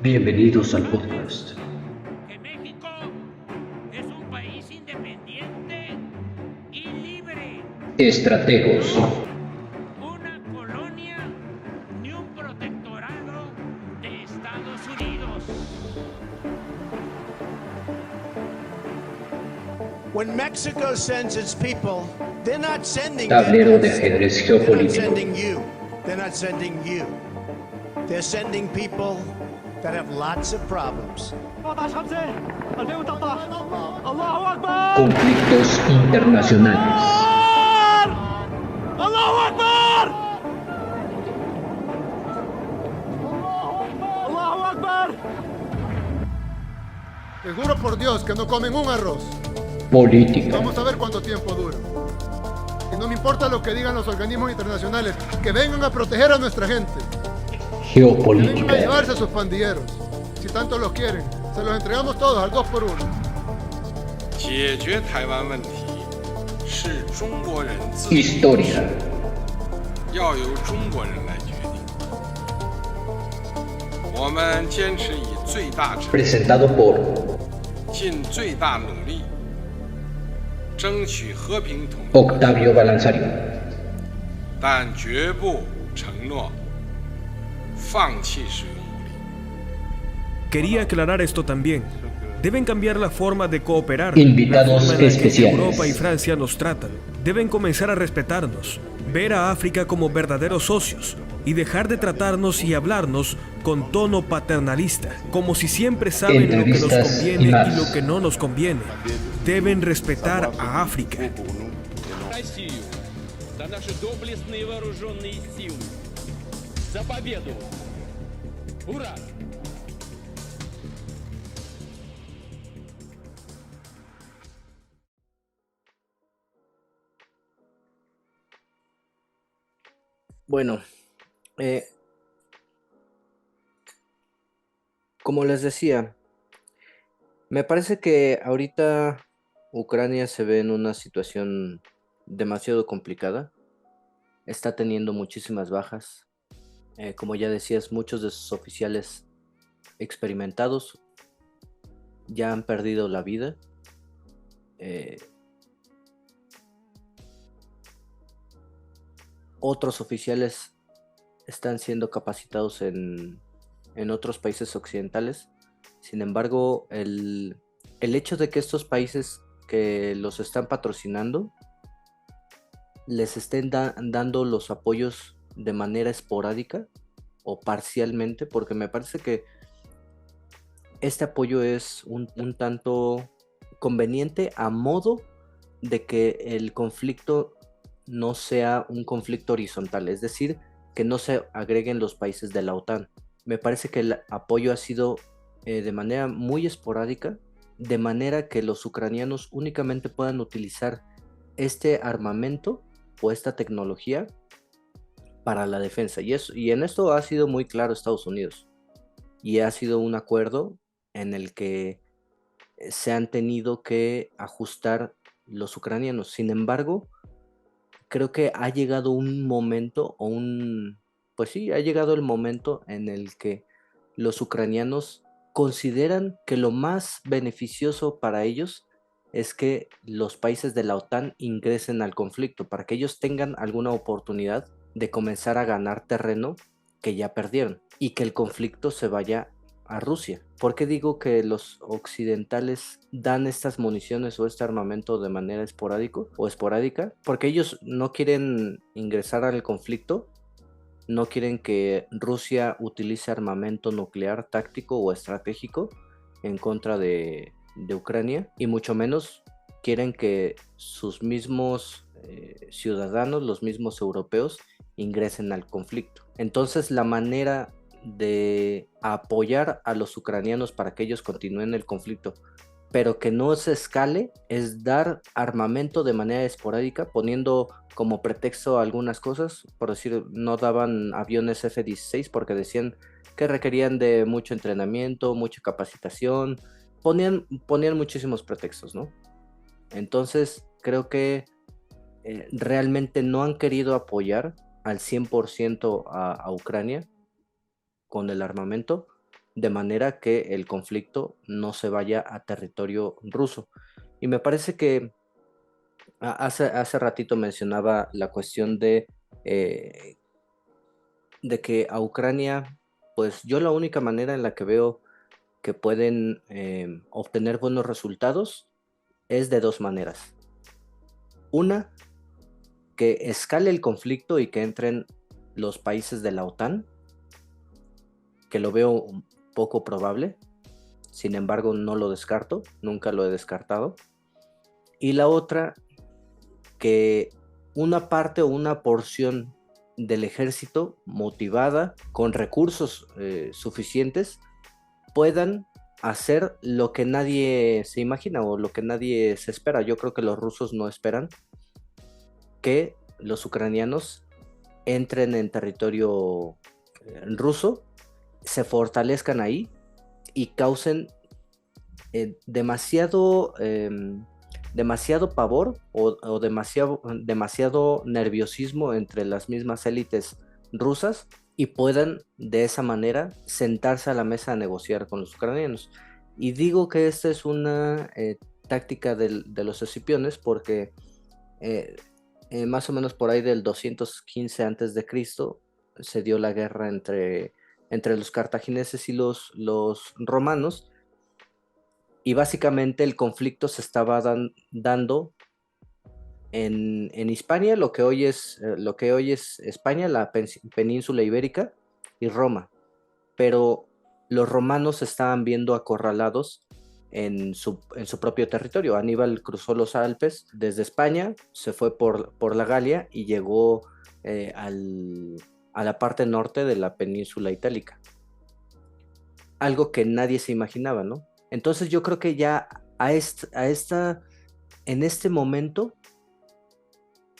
Bienvenidos al podcast. Que México es un país independiente y libre. Estrategos. Una colonia ni un protectorado de Estados Unidos. When Mexico sends its people, they're not sending Tablero de them. ajedrez They're not geopolítico. sending you. They're not sending you. They're sending people that have lots of problems. Conflictos internacionales. Les juro por Dios que no comen un arroz. Política. Vamos a ver cuánto tiempo dura. Y no me importa lo que digan los organismos internacionales, que vengan a proteger a nuestra gente. Que vengan a Geopolítica. llevarse a sus pandilleros. Si tanto los quieren, se los entregamos todos al 2 por 1. 解决台湾问题是中国人自主， Historia. 要由中国人来决定。我们坚持以最大诚意， Presentado por 尽最大努力，争取和平统一， Octavio Balanzario. 但绝不承诺放弃使用武力。 Quería aclarar esto también. Deben cambiar la forma de cooperar. Invitados la forma en la que especiales. Europa y Francia nos tratan. Deben comenzar a respetarnos, ver a África como verdaderos socios y dejar de tratarnos y hablarnos con tono paternalista, como si siempre saben lo que nos Entrevistas conviene y más. y lo que no nos conviene. Deben respetar a África. Россию за наши доблестные вооруженные силы. За победу! Ура! Bueno, como les decía, me parece que ahorita Ucrania se ve en una situación demasiado complicada. Está teniendo muchísimas bajas. Como ya decías, muchos de sus oficiales experimentados ya han perdido la vida. Otros oficiales están siendo capacitados en otros países occidentales. Sin embargo, el hecho de que estos países que los están patrocinando les estén dando los apoyos de manera esporádica o parcialmente, porque me parece que este apoyo es un tanto conveniente a modo de que el conflicto no sea un conflicto horizontal, es decir, que no se agreguen los países de la OTAN. Me parece que el apoyo ha sido de manera muy esporádica, de manera que los ucranianos únicamente puedan utilizar este armamento o esta tecnología para la defensa. Y en esto ha sido muy claro Estados Unidos. Y ha sido un acuerdo en el que se han tenido que ajustar los ucranianos. Sin embargo, creo que ha llegado un momento, pues sí, ha llegado el momento en el que los ucranianos consideran que lo más beneficioso para ellos es que los países de la OTAN ingresen al conflicto, para que ellos tengan alguna oportunidad de comenzar a ganar terreno que ya perdieron y que el conflicto se vaya a Rusia. ¿Por qué digo que los occidentales dan estas municiones o este armamento de manera esporádica? Porque ellos no quieren ingresar al conflicto, no quieren que Rusia utilice armamento nuclear táctico o estratégico en contra de Ucrania, y mucho menos quieren que sus mismos ciudadanos, los mismos europeos, ingresen al conflicto. Entonces, la manera de apoyar a los ucranianos para que ellos continúen el conflicto, pero que no se escale, es dar armamento de manera esporádica, poniendo como pretexto algunas cosas. Por decir, no daban aviones F-16 porque decían que requerían de mucho entrenamiento, mucha capacitación, ponían muchísimos pretextos, ¿no? Entonces creo que realmente no han querido apoyar al 100% a Ucrania con el armamento, de manera que el conflicto no se vaya a territorio ruso. Y me parece que hace ratito mencionaba la cuestión de que a Ucrania, pues yo la única manera en la que veo que pueden obtener buenos resultados es de dos maneras. Una, que escale el conflicto y que entren los países de la OTAN, que lo veo un poco probable, sin embargo no lo descarto, nunca lo he descartado. Y la otra, que una parte o una porción del ejército motivada con recursos suficientes puedan hacer lo que nadie se imagina o lo que nadie se espera. Yo creo que los rusos no esperan que los ucranianos entren en territorio ruso, se fortalezcan ahí y causen demasiado pavor o demasiado nerviosismo entre las mismas élites rusas y puedan de esa manera sentarse a la mesa a negociar con los ucranianos. Y digo que esta es una táctica de los escipiones porque más o menos por ahí del 215 a.C. se dio la guerra entre los cartagineses y los romanos, y básicamente el conflicto se estaba dando en Hispania, lo que hoy es España, la península ibérica y Roma, pero los romanos se estaban viendo acorralados en su propio territorio. Aníbal cruzó los Alpes desde España, se fue por la Galia y llegó a la parte norte de la península itálica. Algo que nadie se imaginaba, ¿no? Entonces yo creo que ya en este momento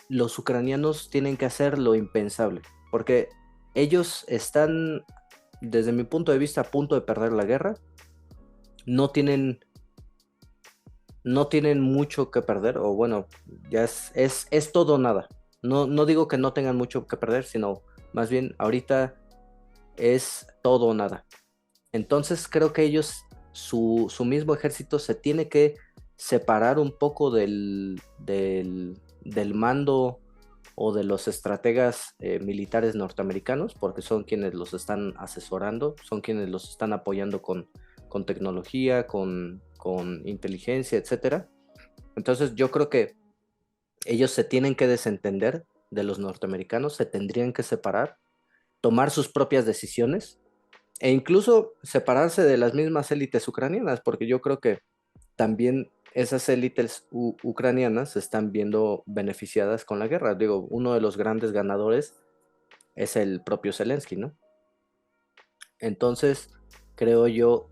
los ucranianos tienen que hacer lo impensable, porque ellos están, desde mi punto de vista, a punto de perder la guerra. No tienen mucho que perder, o bueno, ya es todo o nada. No digo que no tengan mucho que perder, sino más bien ahorita es todo o nada. Entonces creo que ellos, su mismo ejército se tiene que separar un poco del mando o de los estrategas militares norteamericanos, porque son quienes los están asesorando, son quienes los están apoyando con tecnología, con inteligencia, etcétera. Entonces yo creo que ellos se tienen que desentender de los norteamericanos, se tendrían que separar, tomar sus propias decisiones e incluso separarse de las mismas élites ucranianas, porque yo creo que también esas élites ucranianas se están viendo beneficiadas con la guerra. Digo, uno de los grandes ganadores es el propio Zelensky, ¿no? Entonces creo yo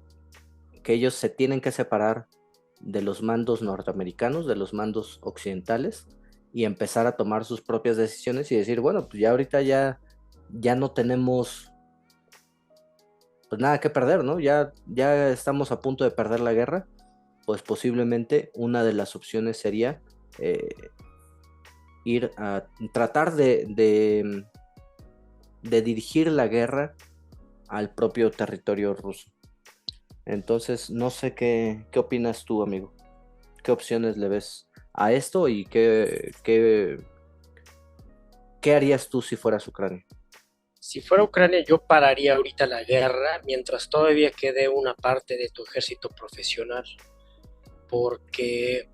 que ellos se tienen que separar de los mandos norteamericanos, de los mandos occidentales, y empezar a tomar sus propias decisiones y decir, bueno, pues ya ahorita ya no tenemos pues nada que perder, ¿no? Ya estamos a punto de perder la guerra, pues posiblemente una de las opciones sería ir a tratar de dirigir la guerra al propio territorio ruso. Entonces, no sé qué opinas tú, amigo. ¿Qué opciones le ves a esto y qué harías tú si fueras Ucrania? Si fuera Ucrania, yo pararía ahorita la guerra mientras todavía quede una parte de tu ejército profesional, porque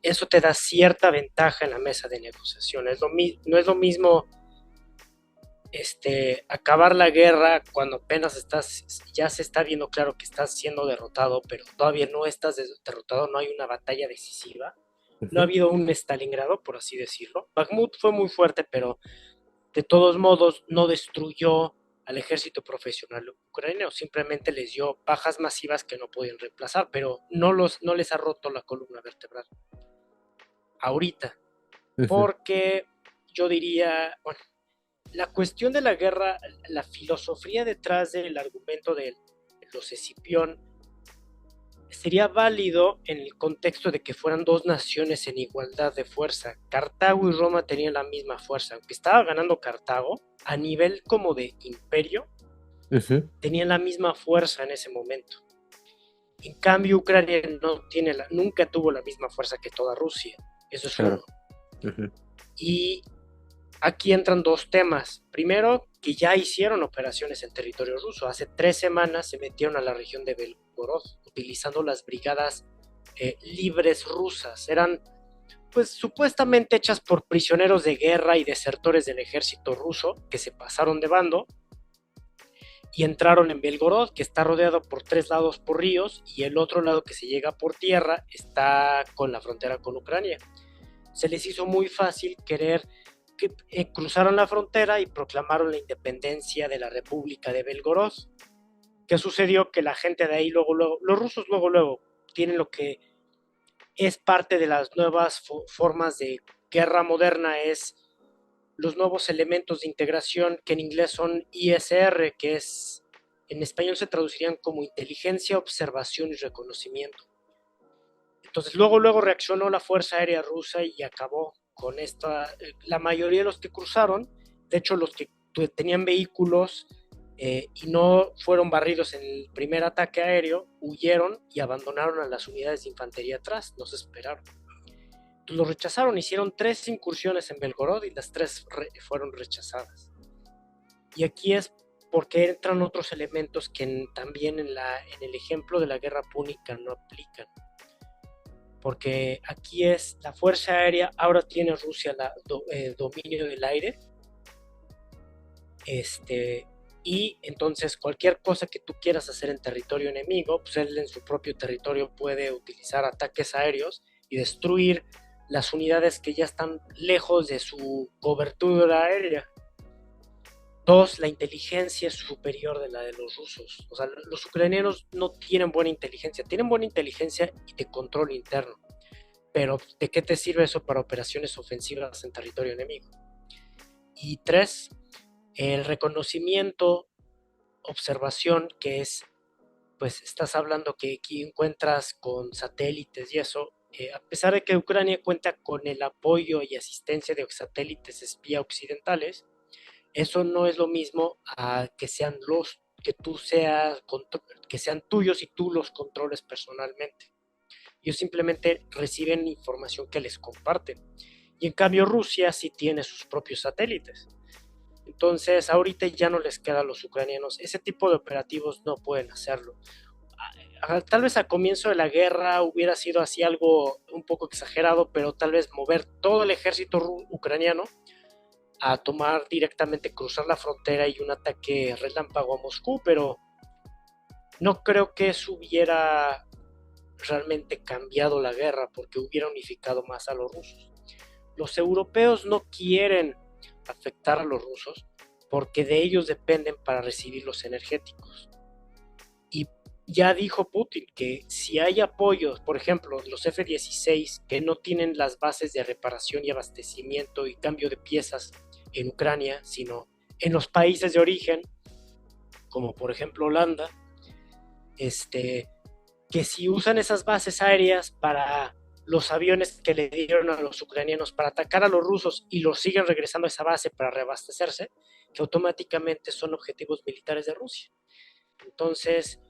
eso te da cierta ventaja en la mesa de negociación. No es lo mismo acabar la guerra cuando apenas ya se está viendo claro que estás siendo derrotado, pero todavía no estás derrotado, no hay una batalla decisiva. No ha habido un Stalingrado, por así decirlo. Bakhmut fue muy fuerte, pero de todos modos no destruyó al ejército profesional ucraniano, simplemente les dio bajas masivas que no podían reemplazar, pero no les ha roto la columna vertebral ahorita, porque yo diría, bueno, la cuestión de la guerra, la filosofía detrás del argumento de los Escipión sería válido en el contexto de que fueran dos naciones en igualdad de fuerza. Cartago y Roma tenían la misma fuerza, aunque estaba ganando Cartago a nivel como de imperio. Ujú. tenían la misma fuerza en ese momento. En cambio, Ucrania nunca tuvo la misma fuerza que toda Rusia. Eso es Claro. uno. Ujú. Y aquí entran dos temas. Primero, que ya hicieron operaciones en territorio ruso. Hace 3 semanas se metieron a la región de Belgorod utilizando las brigadas libres rusas. Eran, pues, supuestamente hechas por prisioneros de guerra y desertores del ejército ruso que se pasaron de bando y entraron en Belgorod, que está rodeado por 3 lados por ríos, y el otro lado que se llega por tierra está con la frontera con Ucrania. Se les hizo muy fácil querer que cruzaron la frontera y proclamaron la independencia de la República de Belgorod. ¿Qué sucedió? Que la gente de ahí luego, los rusos luego tienen lo que es parte de las nuevas formas de guerra moderna, es los nuevos elementos de integración que en inglés son ISR, que es, en español se traducirían como inteligencia, observación y reconocimiento. Entonces luego reaccionó la Fuerza Aérea Rusa y acabó con esta. La mayoría de los que cruzaron, de hecho los que tenían vehículos y no fueron barridos en el primer ataque aéreo, huyeron y abandonaron a las unidades de infantería atrás, no se esperaron. Entonces lo rechazaron, hicieron 3 incursiones en Belgorod y las 3 fueron rechazadas. Y aquí es porque entran otros elementos que también en el ejemplo de la guerra púnica no aplican. Porque aquí es la Fuerza Aérea, ahora tiene Rusia dominio del aire. Y entonces cualquier cosa que tú quieras hacer en territorio enemigo, pues él en su propio territorio puede utilizar ataques aéreos y destruir las unidades que ya están lejos de su cobertura aérea. 2, la inteligencia es superior de la de los rusos. O sea, los ucranianos no tienen buena inteligencia. Tienen buena inteligencia y de control interno. Pero ¿de qué te sirve eso para operaciones ofensivas en territorio enemigo? Y 3, el reconocimiento, observación, que es, pues estás hablando que aquí encuentras con satélites y eso. A pesar de que Ucrania cuenta con el apoyo y asistencia de satélites espía occidentales, eso no es lo mismo a que sean que sean tuyos y tú los controles personalmente. Ellos simplemente reciben información que les comparten. Y en cambio Rusia sí tiene sus propios satélites. Entonces ahorita ya no les queda a los ucranianos. Ese tipo de operativos no pueden hacerlo. Tal vez al comienzo de la guerra hubiera sido así algo un poco exagerado, pero tal vez mover todo el ejército ucraniano a tomar directamente, cruzar la frontera y un ataque relámpago a Moscú, pero no creo que eso hubiera realmente cambiado la guerra porque hubiera unificado más a los rusos. Los europeos no quieren afectar a los rusos porque de ellos dependen para recibir los energéticos. Y ya dijo Putin que si hay apoyos, por ejemplo, los F-16 que no tienen las bases de reparación y abastecimiento y cambio de piezas en Ucrania, sino en los países de origen, como por ejemplo Holanda, que si usan esas bases aéreas para los aviones que le dieron a los ucranianos para atacar a los rusos y los siguen regresando a esa base para reabastecerse, que automáticamente son objetivos militares de Rusia. Entonces,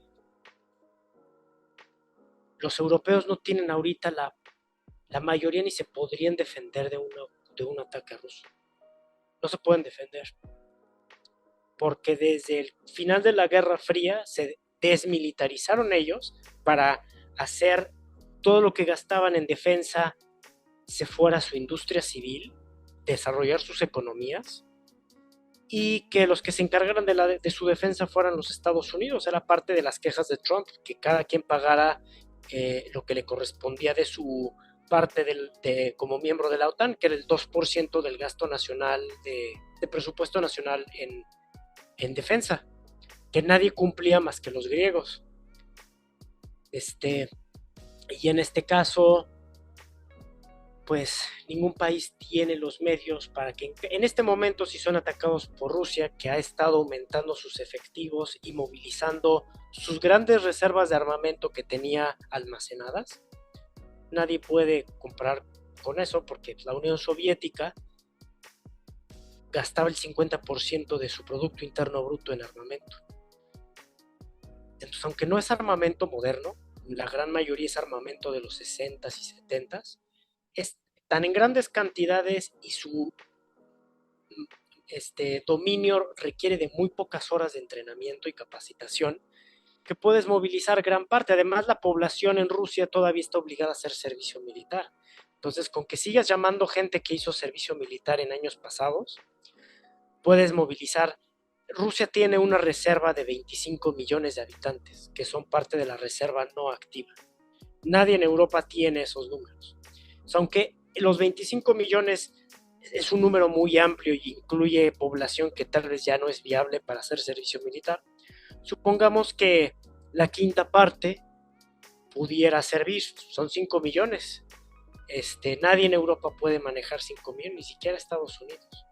los europeos no tienen ahorita la mayoría ni se podrían defender de un ataque ruso. No se pueden defender. Porque desde el final de la Guerra Fría se desmilitarizaron ellos para hacer todo lo que gastaban en defensa se fuera a su industria civil, desarrollar sus economías, y que los que se encargaran de su defensa fueran los Estados Unidos. Era parte de las quejas de Trump, que cada quien pagara lo que le correspondía de su parte como miembro de la OTAN, que era el 2% del gasto nacional, de presupuesto nacional en defensa, que nadie cumplía más que los griegos. Y en este caso, pues ningún país tiene los medios para que en este momento, si son atacados por Rusia, que ha estado aumentando sus efectivos y movilizando sus grandes reservas de armamento que tenía almacenadas, nadie puede comprar con eso porque la Unión Soviética gastaba el 50% de su Producto Interno Bruto en armamento. aunque no es armamento moderno, la gran mayoría es armamento de los 60s y 70s, es tan en grandes cantidades y su dominio requiere de muy pocas horas de entrenamiento y capacitación que puedes movilizar gran parte. Además, la población en Rusia todavía está obligada a hacer servicio militar. Entonces, con que sigas llamando gente que hizo servicio militar en años pasados, puedes movilizar. Rusia tiene una reserva de 25 millones de habitantes, que son parte de la reserva no activa. Nadie en Europa tiene esos números. O sea, aunque los 25 millones es un número muy amplio y incluye población que tal vez ya no es viable para hacer servicio militar, supongamos que la quinta parte pudiera servir, son 5 millones. Nadie en Europa puede manejar 5 millones, ni siquiera Estados Unidos.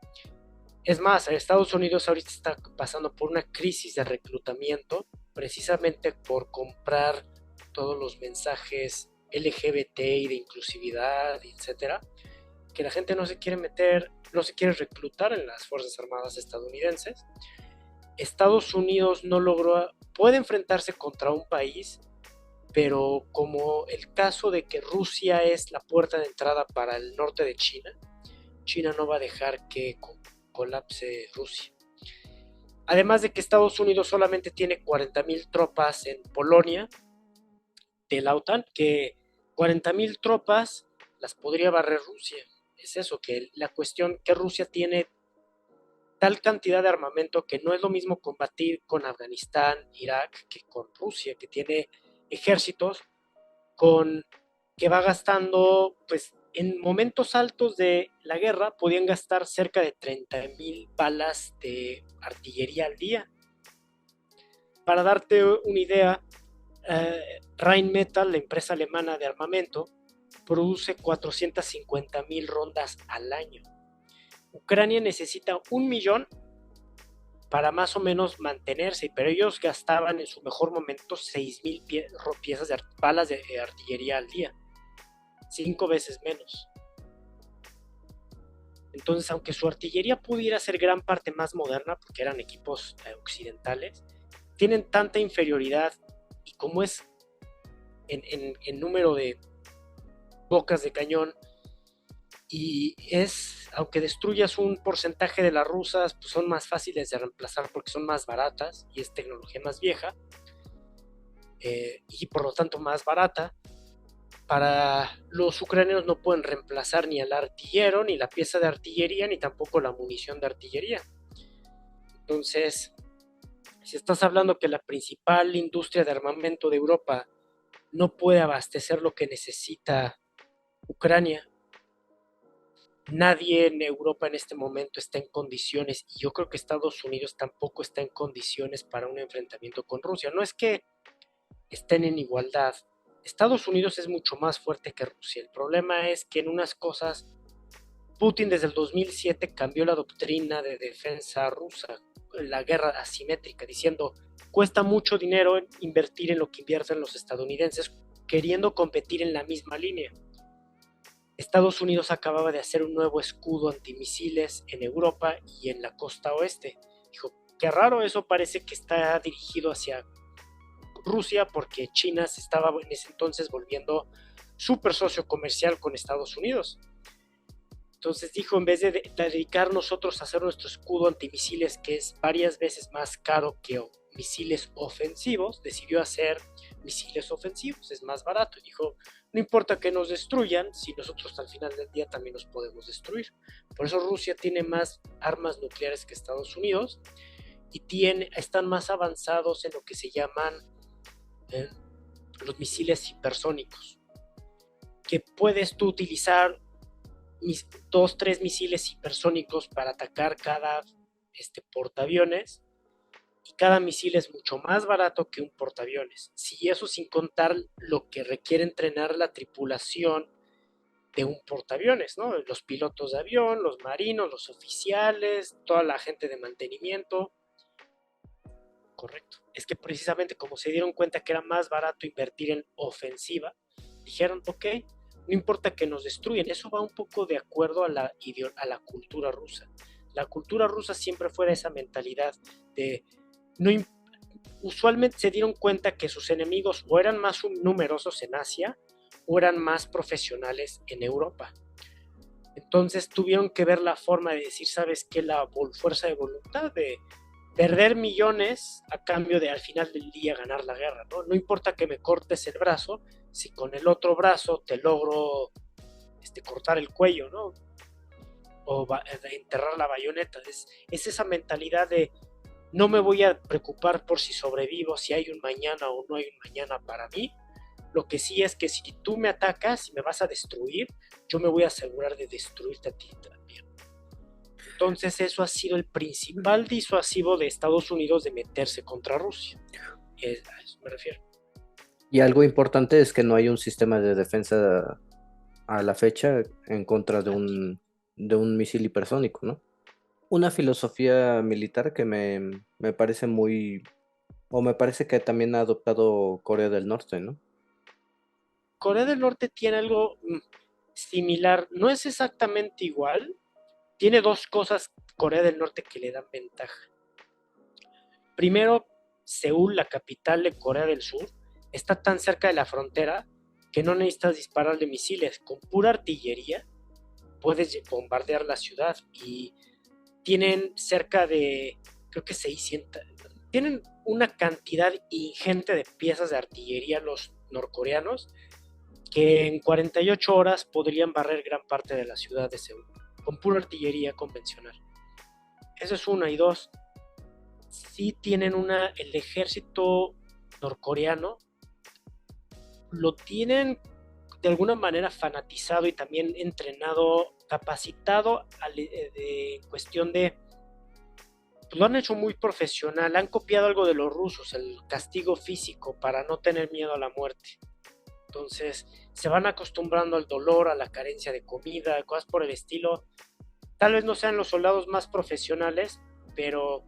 Es más, Estados Unidos ahorita está pasando por una crisis de reclutamiento, precisamente por comprar todos los mensajes LGBT y de inclusividad, etcétera, que la gente no se quiere meter, no se quiere reclutar en las Fuerzas Armadas estadounidenses. Estados Unidos no logró, puede enfrentarse contra un país, pero como el caso de que Rusia es la puerta de entrada para el norte de China, China no va a dejar que colapse Rusia. Además de que Estados Unidos solamente tiene 40,000 tropas en Polonia de la OTAN, que 40,000 tropas las podría barrer Rusia. Es eso, que la cuestión que Rusia tiene tal cantidad de armamento que no es lo mismo combatir con Afganistán, Irak, que con Rusia, que tiene ejércitos que va gastando, pues en momentos altos de la guerra podían gastar cerca de 30,000 balas de artillería al día. Para darte una idea, Rheinmetall, la empresa alemana de armamento, produce 450,000 rondas al año. Ucrania necesita 1,000,000 para más o menos mantenerse, pero ellos gastaban en su mejor momento 6,000 piezas de balas de artillería al día, 5 veces menos. Entonces, aunque su artillería pudiera ser gran parte más moderna, porque eran equipos occidentales, tienen tanta inferioridad, y como es en número de bocas de cañón, y aunque destruyas un porcentaje de las rusas, pues son más fáciles de reemplazar porque son más baratas y es tecnología más vieja, y por lo tanto más barata. Para los ucranianos no pueden reemplazar ni al artillero, ni la pieza de artillería, ni tampoco la munición de artillería. Entonces, si estás hablando que la principal industria de armamento de Europa no puede abastecer lo que necesita Ucrania, nadie en Europa en este momento está en condiciones, y yo creo que Estados Unidos tampoco está en condiciones para un enfrentamiento con Rusia. No es que estén en igualdad. Estados Unidos es mucho más fuerte que Rusia. El problema es que en unas cosas, Putin desde el 2007 cambió la doctrina de defensa rusa, la guerra asimétrica, diciendo, cuesta mucho dinero invertir en lo que invierten los estadounidenses, queriendo competir en la misma línea. Estados Unidos acababa de hacer un nuevo escudo antimisiles en Europa y en la costa oeste. Dijo, qué raro, eso parece que está dirigido hacia Rusia, porque China se estaba en ese entonces volviendo súper socio comercial con Estados Unidos. Entonces dijo, en vez de dedicar nosotros a hacer nuestro escudo antimisiles, que es varias veces más caro que misiles ofensivos, decidió hacer misiles ofensivos, es más barato. Y dijo, no importa que nos destruyan, si nosotros al final del día también nos podemos destruir. Por eso Rusia tiene más armas nucleares que Estados Unidos y están más avanzados en lo que se llaman los misiles hipersónicos, que puedes tú utilizar 2-3 misiles hipersónicos para atacar cada portaaviones, y cada misil es mucho más barato que un portaaviones. Si eso sin contar lo que requiere entrenar la tripulación de un portaaviones, ¿no? Los pilotos de avión, los marinos, los oficiales, toda la gente de mantenimiento. Correcto. Es que precisamente como se dieron cuenta que era más barato invertir en ofensiva, dijeron, ok, no importa que nos destruyan. Eso va un poco de acuerdo a la cultura rusa. La cultura rusa siempre fue de esa mentalidad de usualmente se dieron cuenta que sus enemigos o eran más numerosos en Asia o eran más profesionales en Europa. Entonces tuvieron que ver la forma de decir, ¿sabes qué? La fuerza de voluntad de perder millones a cambio de al final del día ganar la guerra, ¿no? No importa que me cortes el brazo, si con el otro brazo te logro cortar el cuello, ¿no? O enterrar la bayoneta. Es esa mentalidad de no me voy a preocupar por si sobrevivo, si hay un mañana o no hay un mañana para mí. Lo que sí es que si tú me atacas y me vas a destruir, yo me voy a asegurar de destruirte a ti también. Entonces eso ha sido el principal disuasivo de Estados Unidos de meterse contra Rusia. A eso me refiero. Y algo importante es que no hay un sistema de defensa a la fecha en contra de un misil hipersónico, ¿no? Una filosofía militar que me parece me parece que también ha adoptado Corea del Norte, ¿no? Corea del Norte tiene algo similar, no es exactamente igual, tiene dos cosas Corea del Norte que le dan ventaja. Primero, Seúl, la capital de Corea del Sur, está tan cerca de la frontera que no necesitas dispararle misiles. Con pura artillería puedes bombardear la ciudad y tienen cerca de, creo que 600, tienen una cantidad ingente de piezas de artillería los norcoreanos que en 48 horas podrían barrer gran parte de la ciudad de Seúl, con pura artillería convencional. Eso es una. Y dos, sí tienen el ejército norcoreano, lo tienen de alguna manera fanatizado y también entrenado, capacitado en cuestión de, lo han hecho muy profesional, han copiado algo de los rusos, el castigo físico para no tener miedo a la muerte. Entonces se van acostumbrando al dolor, a la carencia de comida, cosas por el estilo. Tal vez no sean los soldados más profesionales, pero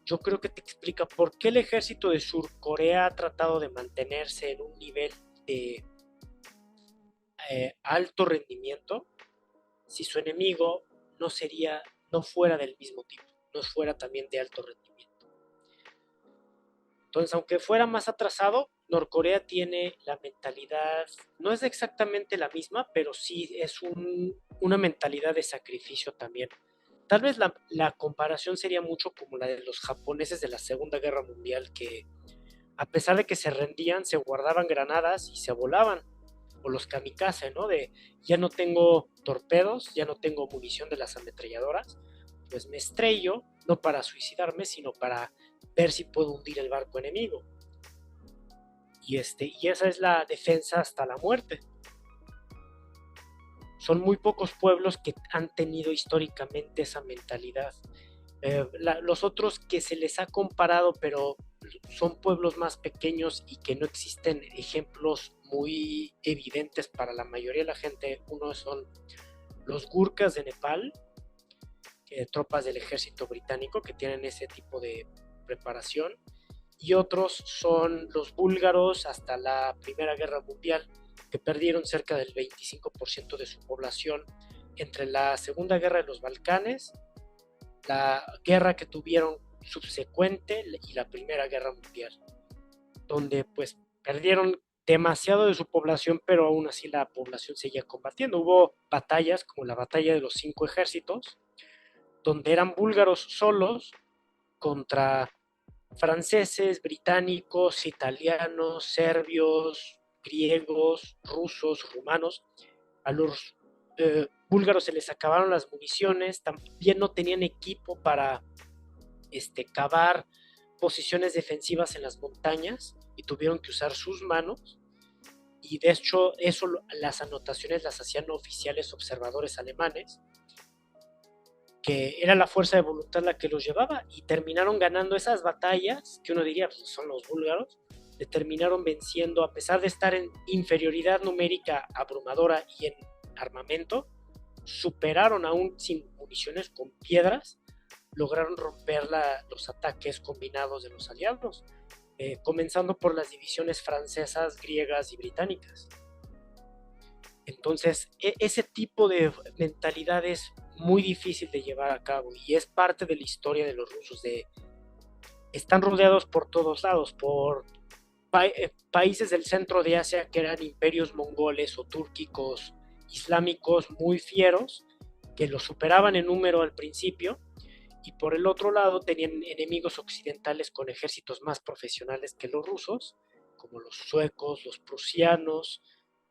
yo creo que te explica por qué el ejército de Surcorea ha tratado de mantenerse en un nivel de alto rendimiento si su enemigo no fuera del mismo tipo, no fuera también de alto rendimiento. Entonces, aunque fuera más atrasado, Norcorea tiene la mentalidad, no es exactamente la misma, pero sí es una mentalidad de sacrificio también. Tal vez la comparación sería mucho como la de los japoneses de la Segunda Guerra Mundial, que a pesar de que se rendían, se guardaban granadas y se volaban, o los kamikaze, ¿no? De ya no tengo torpedos, ya no tengo munición de las ametralladoras, pues me estrello, no para suicidarme, sino para ver si puedo hundir el barco enemigo. Y esa es la defensa hasta la muerte. Son muy pocos pueblos que han tenido históricamente esa mentalidad. Los otros que se les ha comparado, pero son pueblos más pequeños y que no existen ejemplos muy evidentes para la mayoría de la gente. Uno son los Gurkhas de Nepal, tropas del ejército británico que tienen ese tipo de preparación, y otros son los búlgaros hasta la Primera Guerra Mundial, que perdieron cerca del 25% de su población entre la Segunda Guerra de los Balcanes, la guerra que tuvieron subsecuente y la Primera Guerra Mundial, donde pues perdieron demasiado de su población, pero aún así la población seguía combatiendo. Hubo batallas como la batalla de los 5 ejércitos, donde eran búlgaros solos contra franceses, británicos, italianos, serbios, griegos, rusos, rumanos. A los búlgaros se les acabaron las municiones, también no tenían equipo para cavar posiciones defensivas en las montañas y tuvieron que usar sus manos, y de hecho las anotaciones las hacían oficiales observadores alemanes, que era la fuerza de voluntad la que los llevaba, y terminaron ganando esas batallas que uno diría pues, son los búlgaros. Le terminaron venciendo a pesar de estar en inferioridad numérica abrumadora y en armamento. Superaron aún sin municiones, con piedras lograron romper los ataques combinados de los aliados, comenzando por las divisiones francesas, griegas y británicas. Entonces ese tipo de mentalidad es muy difícil de llevar a cabo y es parte de la historia de los rusos, de están rodeados por todos lados, por países del centro de Asia que eran imperios mongoles o túrquicos islámicos muy fieros, que los superaban en número al principio, y por el otro lado tenían enemigos occidentales con ejércitos más profesionales que los rusos, como los suecos, los prusianos,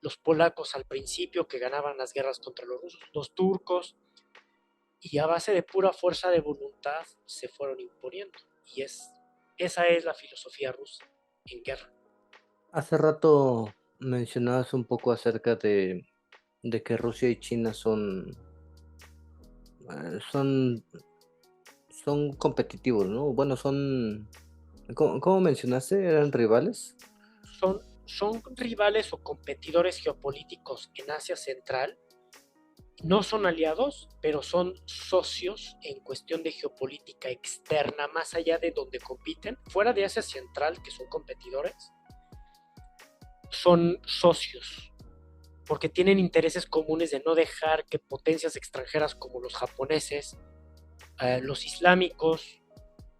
los polacos al principio que ganaban las guerras contra los rusos, los turcos, y a base de pura fuerza de voluntad se fueron imponiendo. Y esa es la filosofía rusa en guerra. Hace rato mencionabas un poco acerca de que Rusia y China son competitivos, ¿no? Bueno, ¿cómo mencionaste? ¿Eran rivales? Son rivales o competidores geopolíticos en Asia Central. No son aliados, pero son socios en cuestión de geopolítica externa, más allá de donde compiten. Fuera de Asia Central, que son competidores, son socios, porque tienen intereses comunes de no dejar que potencias extranjeras como los japoneses, los islámicos,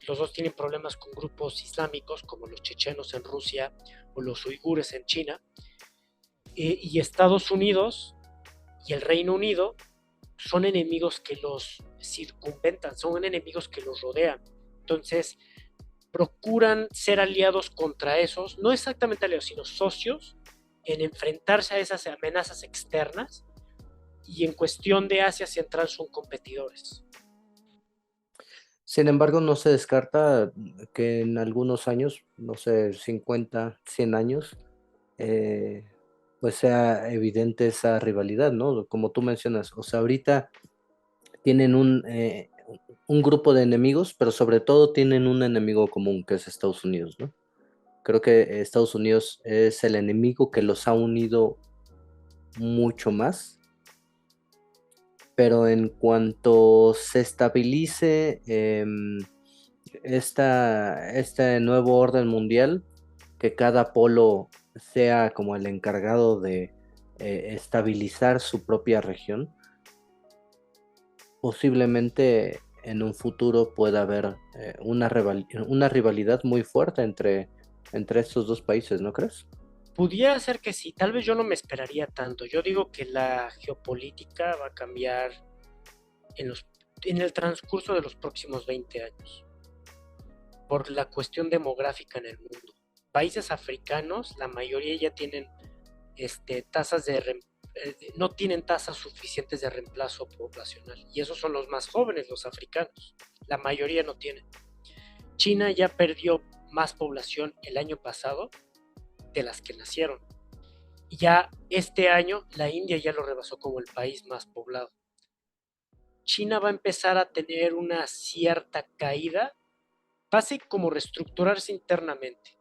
los dos tienen problemas con grupos islámicos como los chechenos en Rusia o los uigures en China, y Estados Unidos y el Reino Unido son enemigos que los circunventan, son enemigos que los rodean. Entonces, procuran ser aliados contra esos, no exactamente aliados, sino socios, en enfrentarse a esas amenazas externas, y en cuestión de Asia Central son competidores. Sin embargo, no se descarta que en algunos años, no sé, 50, 100 años, pues sea evidente esa rivalidad, ¿no? Como tú mencionas, o sea, ahorita tienen un grupo de enemigos, pero sobre todo tienen un enemigo común, que es Estados Unidos, ¿no? Creo que Estados Unidos es el enemigo que los ha unido mucho más, pero en cuanto se estabilice este nuevo orden mundial, que cada polo sea como el encargado de estabilizar su propia región, posiblemente en un futuro pueda haber una rivalidad muy fuerte entre estos dos países, ¿no crees? Pudiera ser que sí, tal vez yo no me esperaría tanto. Yo digo que la geopolítica va a cambiar en el transcurso de los próximos 20 años, por la cuestión demográfica en el mundo. Países africanos, la mayoría ya tienen no tienen tasas suficientes de reemplazo poblacional, y esos son los más jóvenes, los africanos. La mayoría no tienen. China ya perdió más población el año pasado de las que nacieron. Y ya este año la India ya lo rebasó como el país más poblado. China va a empezar a tener una cierta caída, va a ser como reestructurarse internamente.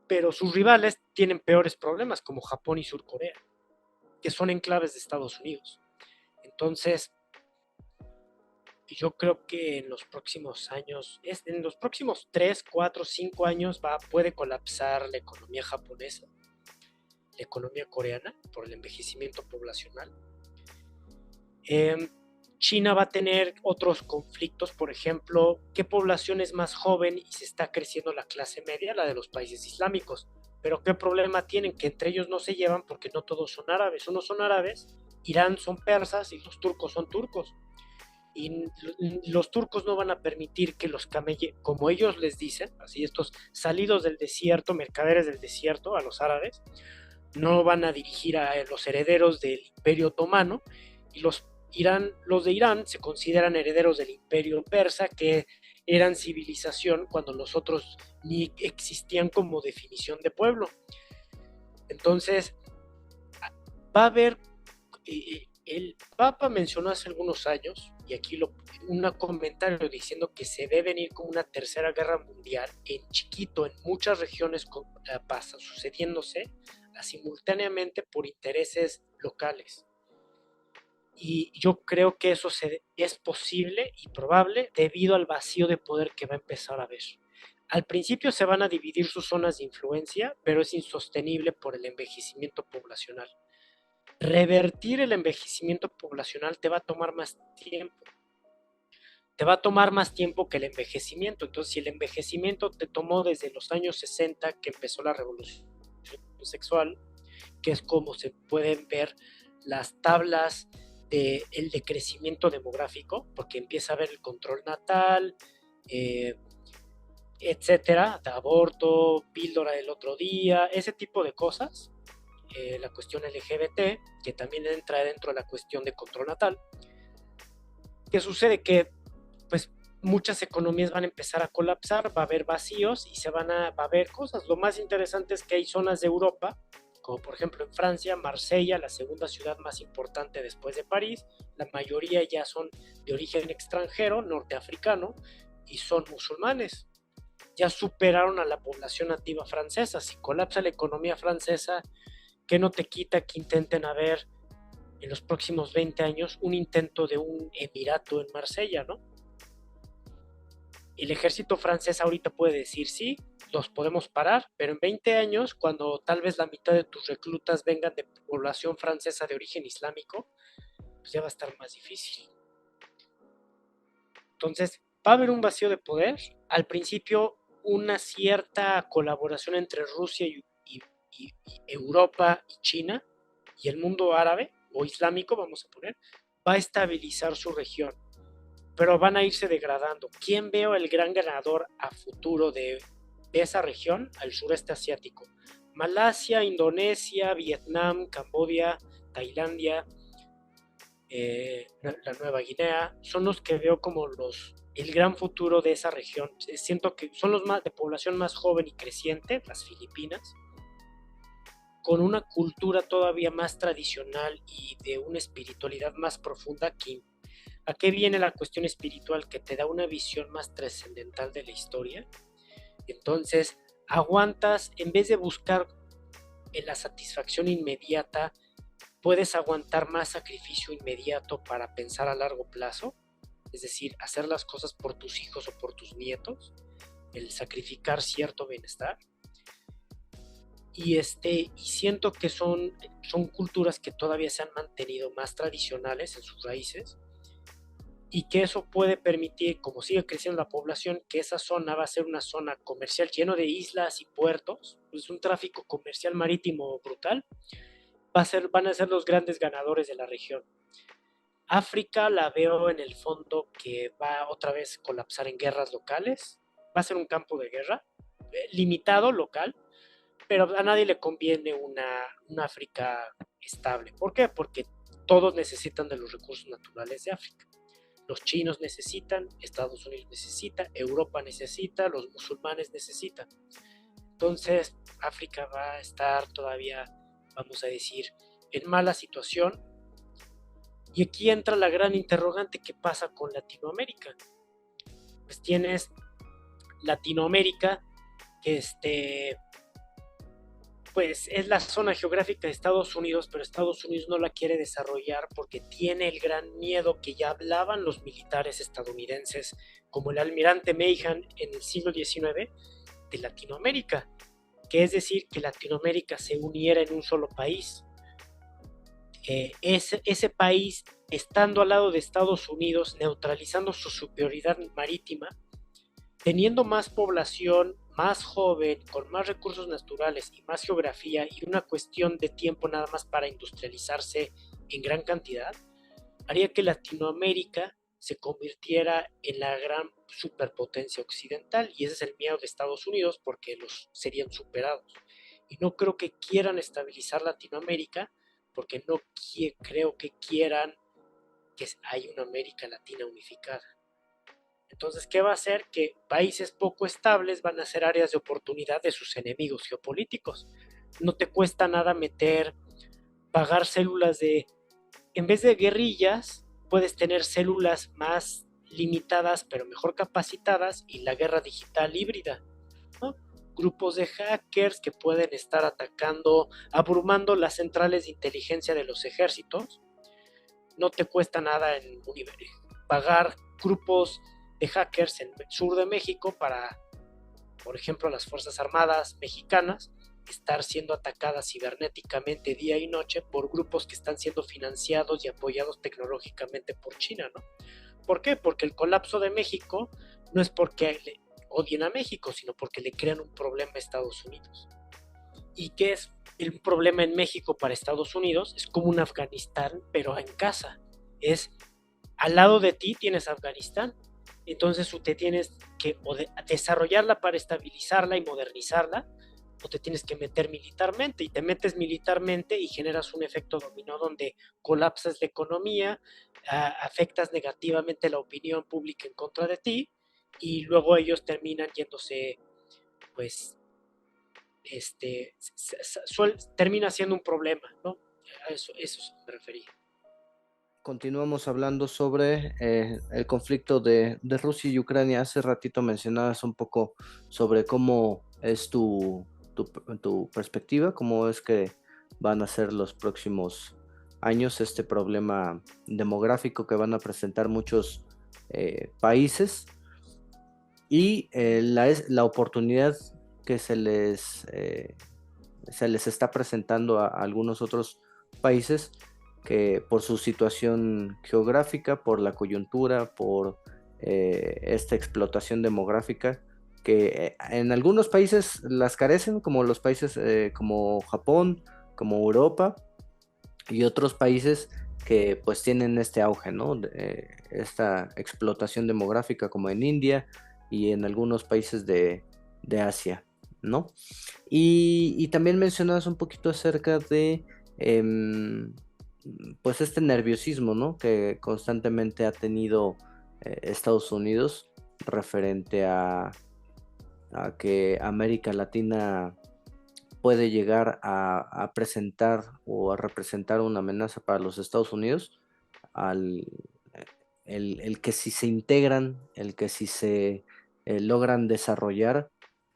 Pero sus rivales tienen peores problemas, como Japón y Surcorea, que son enclaves de Estados Unidos. Entonces, yo creo que en los próximos años, en los próximos 3, 4, 5 años puede colapsar la economía japonesa, la economía coreana, por el envejecimiento poblacional. China va a tener otros conflictos, por ejemplo, ¿qué población es más joven y se está creciendo la clase media? La de los países islámicos. Pero ¿qué problema tienen? Que entre ellos no se llevan porque no todos son árabes. Unos son árabes, Irán son persas y los turcos son turcos. Y los turcos no van a permitir que los camellos, como ellos les dicen, así estos salidos del desierto, mercaderes del desierto, a los árabes, no van a dirigir a los herederos del Imperio Otomano, y los de Irán se consideran herederos del Imperio Persa, que eran civilización cuando los otros ni existían como definición de pueblo. Entonces, va a haber, el Papa mencionó hace algunos años, y aquí un comentario diciendo que se debe venir como una tercera guerra mundial en chiquito, en muchas regiones pasa sucediéndose simultáneamente por intereses locales. Y yo creo que eso es posible y probable debido al vacío de poder que va a empezar a haber. Al principio se van a dividir sus zonas de influencia, pero es insostenible por el envejecimiento poblacional. Revertir el envejecimiento poblacional te va a tomar más tiempo. te va a tomar más tiempo que el envejecimiento. Entonces, si el envejecimiento te tomó desde los años 60, que empezó la revolución sexual, que es como se pueden ver las tablas del decrecimiento demográfico, porque empieza a haber el control natal, etcétera, de aborto, píldora del otro día, ese tipo de cosas, la cuestión LGBT, que también entra dentro de la cuestión de control natal. ¿Qué sucede? Que pues muchas economías van a empezar a colapsar, va a haber vacíos y va a haber cosas. Lo más interesante es que hay zonas de Europa, como por ejemplo en Francia, Marsella, la segunda ciudad más importante después de París, la mayoría ya son de origen extranjero, norteafricano, y son musulmanes. Ya superaron a la población nativa francesa. Si colapsa la economía francesa, ¿qué no te quita que intenten haber en los próximos 20 años un intento de un emirato en Marsella, ¿no? El ejército francés ahorita puede decir sí, los podemos parar, pero en 20 años, cuando tal vez la mitad de tus reclutas vengan de población francesa de origen islámico, pues ya va a estar más difícil. Entonces, va a haber un vacío de poder. Al principio, una cierta colaboración entre Rusia y Europa y China y el mundo árabe o islámico, vamos a poner, va a estabilizar su región, pero van a irse degradando. ¿Quién veo el gran ganador a futuro de esa región? Al sureste asiático. Malasia, Indonesia, Vietnam, Camboya, Tailandia, la Nueva Guinea, son los que veo como el gran futuro de esa región. Siento que son los más de población más joven y creciente, las Filipinas, con una cultura todavía más tradicional y de una espiritualidad más profunda. ¿A qué viene la cuestión espiritual? Que te da una visión más trascendental de la historia. Entonces, aguantas, en vez de buscar la satisfacción inmediata, puedes aguantar más sacrificio inmediato para pensar a largo plazo, es decir, hacer las cosas por tus hijos o por tus nietos, el sacrificar cierto bienestar. Y siento que son culturas que todavía se han mantenido más tradicionales en sus raíces, y que eso puede permitir, como sigue creciendo la población, que esa zona va a ser una zona comercial lleno de islas y puertos, pues un tráfico comercial marítimo brutal. Van a ser los grandes ganadores de la región. África la veo en el fondo que va otra vez a colapsar en guerras locales, va a ser un campo de guerra, limitado, local, pero a nadie le conviene una África estable. ¿Por qué? Porque todos necesitan de los recursos naturales de África. Los chinos necesitan, Estados Unidos necesita, Europa necesita, los musulmanes necesitan. Entonces, África va a estar todavía, vamos a decir, en mala situación. Y aquí entra la gran interrogante: ¿qué pasa con Latinoamérica? Pues tienes Latinoamérica, que pues es la zona geográfica de Estados Unidos, pero Estados Unidos no la quiere desarrollar porque tiene el gran miedo que ya hablaban los militares estadounidenses, como el almirante Mahan en el siglo XIX, de Latinoamérica, que es decir, que Latinoamérica se uniera en un solo país. Ese país, estando al lado de Estados Unidos, neutralizando su superioridad marítima, teniendo más población, más joven, con más recursos naturales y más geografía, y una cuestión de tiempo nada más para industrializarse en gran cantidad, haría que Latinoamérica se convirtiera en la gran superpotencia occidental, y ese es el miedo de Estados Unidos, porque los serían superados. Y no creo que quieran estabilizar Latinoamérica, porque no creo que quieran que haya una América Latina unificada. Entonces, ¿qué va a hacer? Que países poco estables van a ser áreas de oportunidad de sus enemigos geopolíticos. No te cuesta nada pagar células en vez de guerrillas, puedes tener células más limitadas pero mejor capacitadas, y la guerra digital híbrida, ¿no? Grupos de hackers que pueden estar atacando, abrumando las centrales de inteligencia de los ejércitos. No te cuesta nada pagar grupos de hackers en el sur de México para, por ejemplo, las Fuerzas Armadas mexicanas estar siendo atacadas cibernéticamente día y noche por grupos que están siendo financiados y apoyados tecnológicamente por China, ¿no? ¿Por qué? Porque el colapso de México no es porque odien a México, sino porque le crean un problema a Estados Unidos. ¿Y qué es el problema en México para Estados Unidos? Es como un Afganistán, pero en casa. Es al lado de ti tienes Afganistán, entonces tú te tienes que desarrollarla para estabilizarla y modernizarla, o te tienes que meter militarmente, y te metes militarmente y generas un efecto dominó donde colapsas la economía, afectas negativamente la opinión pública en contra de ti, y luego ellos terminan yéndose, pues, termina siendo un problema, ¿no? A eso me refería. Continuamos hablando sobre el conflicto de Rusia y Ucrania. Hace ratito mencionabas un poco sobre cómo es tu perspectiva, cómo es que van a ser los próximos años este problema demográfico que van a presentar muchos países, y la oportunidad que se les está presentando a algunos otros países que por su situación geográfica, por la coyuntura, por esta explotación demográfica, que en algunos países las carecen, como los países como Japón, como Europa, y otros países que pues tienen este auge, ¿no? Esta explotación demográfica, como en India y en algunos países de Asia, ¿no? Y también mencionabas un poquito acerca de pues este nerviosismo, ¿no? Que constantemente ha tenido Estados Unidos referente a que América Latina puede llegar a presentar o a representar una amenaza para los Estados Unidos, el que si se integran, el que si se logran desarrollar,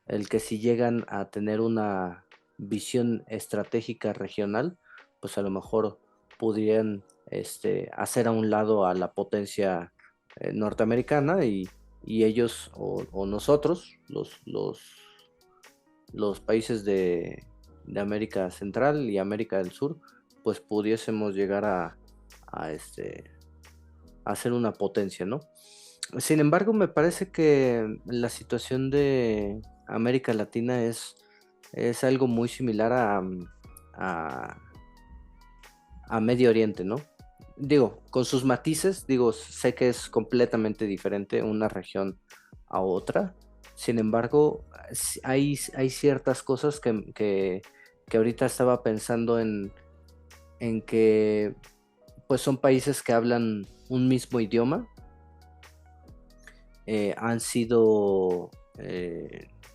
el que si llegan a tener una visión estratégica regional, pues a lo mejor pudieran hacer a un lado a la potencia norteamericana, y ellos o nosotros, los países de América Central y América del Sur, pues pudiésemos llegar a ser una potencia, ¿no? Sin embargo, me parece que la situación de América Latina es algo muy similar a Medio Oriente, ¿no? Digo, con sus matices, sé que es completamente diferente una región a otra. Sin embargo, hay ciertas cosas que ahorita estaba pensando en que pues son países que hablan un mismo idioma, han sido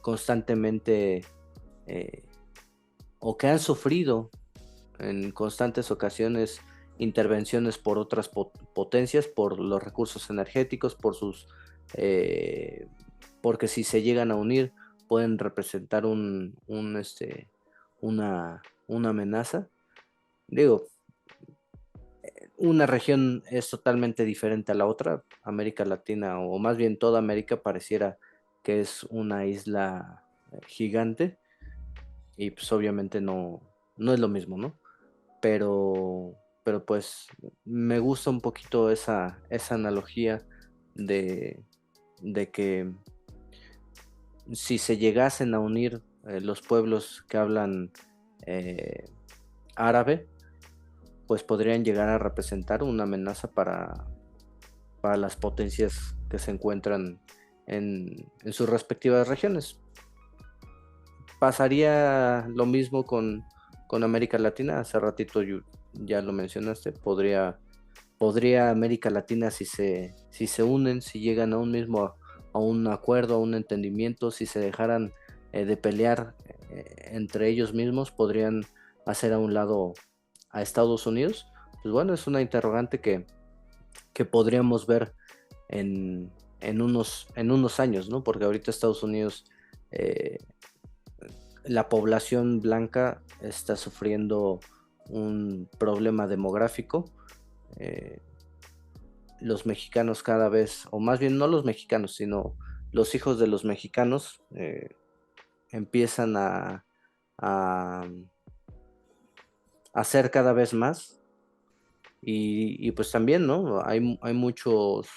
constantemente o que han sufrido en constantes ocasiones intervenciones por otras potencias, por los recursos energéticos, porque si se llegan a unir pueden representar una amenaza. Digo, una región es totalmente diferente a la otra. América Latina, o más bien toda América, pareciera que es una isla gigante, y pues obviamente no es lo mismo, ¿no? Pero pues me gusta un poquito esa analogía de que si se llegasen a unir los pueblos que hablan árabe, pues podrían llegar a representar una amenaza para las potencias que se encuentran en sus respectivas regiones. Pasaría lo mismo con América Latina. Hace ratito ya lo mencionaste. Podría América Latina, si se unen, si llegan a un acuerdo, a un entendimiento, si se dejaran de pelear entre ellos mismos, podrían hacer a un lado a Estados Unidos. Pues bueno, es una interrogante que podríamos ver en unos años, ¿no? Porque ahorita Estados Unidos, la población blanca está sufriendo un problema demográfico. Los mexicanos cada vez, o más bien no los mexicanos, sino los hijos de los mexicanos empiezan a hacer cada vez más, y pues también, ¿no? Hay muchos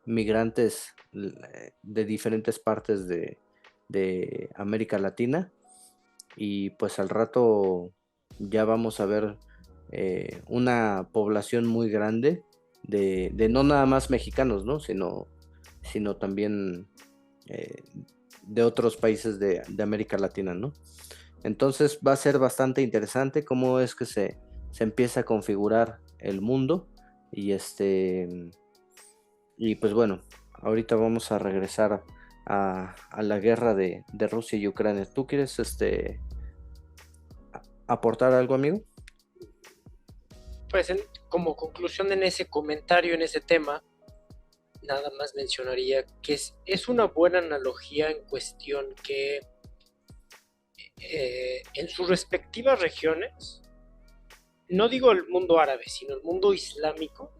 migrantes de diferentes partes de América Latina, y pues al rato ya vamos a ver una población muy grande de no nada más mexicanos, ¿no? Sino también de otros países de América Latina, ¿no? Entonces va a ser bastante interesante cómo es que se empieza a configurar el mundo, y y pues bueno, ahorita vamos a regresar a la guerra de Rusia y Ucrania. ¿Tú quieres aportar algo, amigo? Pues como conclusión en ese comentario, en ese tema, nada más mencionaría que es una buena analogía en cuestión que en sus respectivas regiones, no digo el mundo árabe, sino el mundo islámico,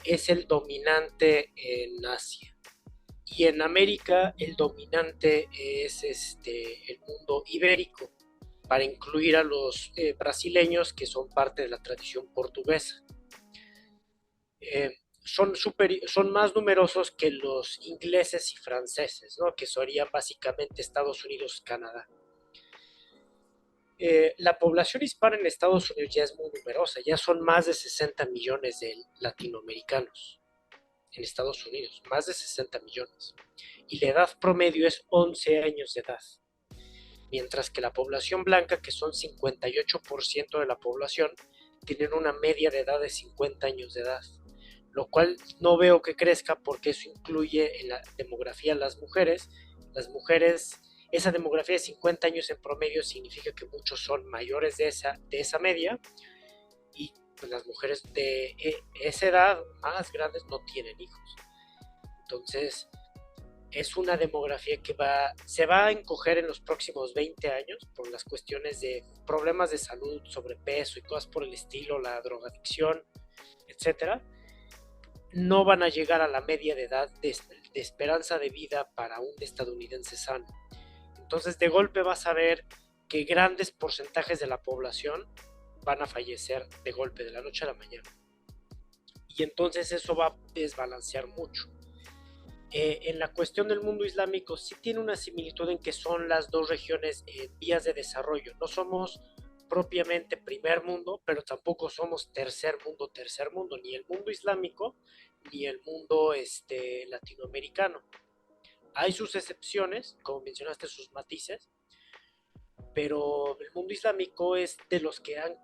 es el dominante en Asia. Y en América el dominante es el mundo ibérico, para incluir a los brasileños, que son parte de la tradición portuguesa. Son más numerosos que los ingleses y franceses, ¿no? Que serían básicamente Estados Unidos, Canadá. La población hispana en Estados Unidos ya es muy numerosa, ya son más de 60 millones de latinoamericanos en Estados Unidos, más de 60 millones. Y la edad promedio es 11 años de edad. Mientras que la población blanca, que son 58% de la población, tienen una media de edad de 50 años de edad, lo cual no veo que crezca, porque eso incluye en la demografía a las mujeres. Las mujeres, esa demografía de 50 años en promedio significa que muchos son mayores de esa media, y pues las mujeres de esa edad más grandes no tienen hijos. Entonces es una demografía que se va a encoger en los próximos 20 años por las cuestiones de problemas de salud, sobrepeso y cosas por el estilo, la drogadicción, etcétera. No van a llegar a la media de edad de esperanza de vida para un estadounidense sano. Entonces de golpe vas a ver que grandes porcentajes de la población van a fallecer de golpe, de la noche a la mañana. Y entonces eso va a desbalancear mucho. En la cuestión del mundo islámico sí tiene una similitud en que son las dos regiones en vías de desarrollo. No somos propiamente primer mundo, pero tampoco somos tercer mundo, ni el mundo islámico ni el mundo latinoamericano. Hay sus excepciones, como mencionaste, sus matices, pero el mundo islámico es de los que han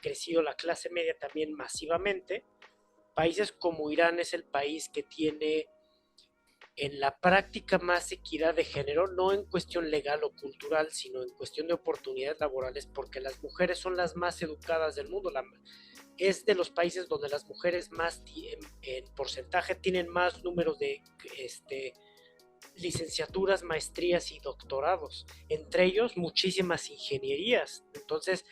crecido la clase media también masivamente. Países como Irán es el país que tiene en la práctica más equidad de género, no en cuestión legal o cultural, sino en cuestión de oportunidades laborales, porque las mujeres son las más educadas del mundo. Es de los países donde las mujeres más en porcentaje tienen más números de licenciaturas, maestrías y doctorados, entre ellos muchísimas ingenierías. Entonces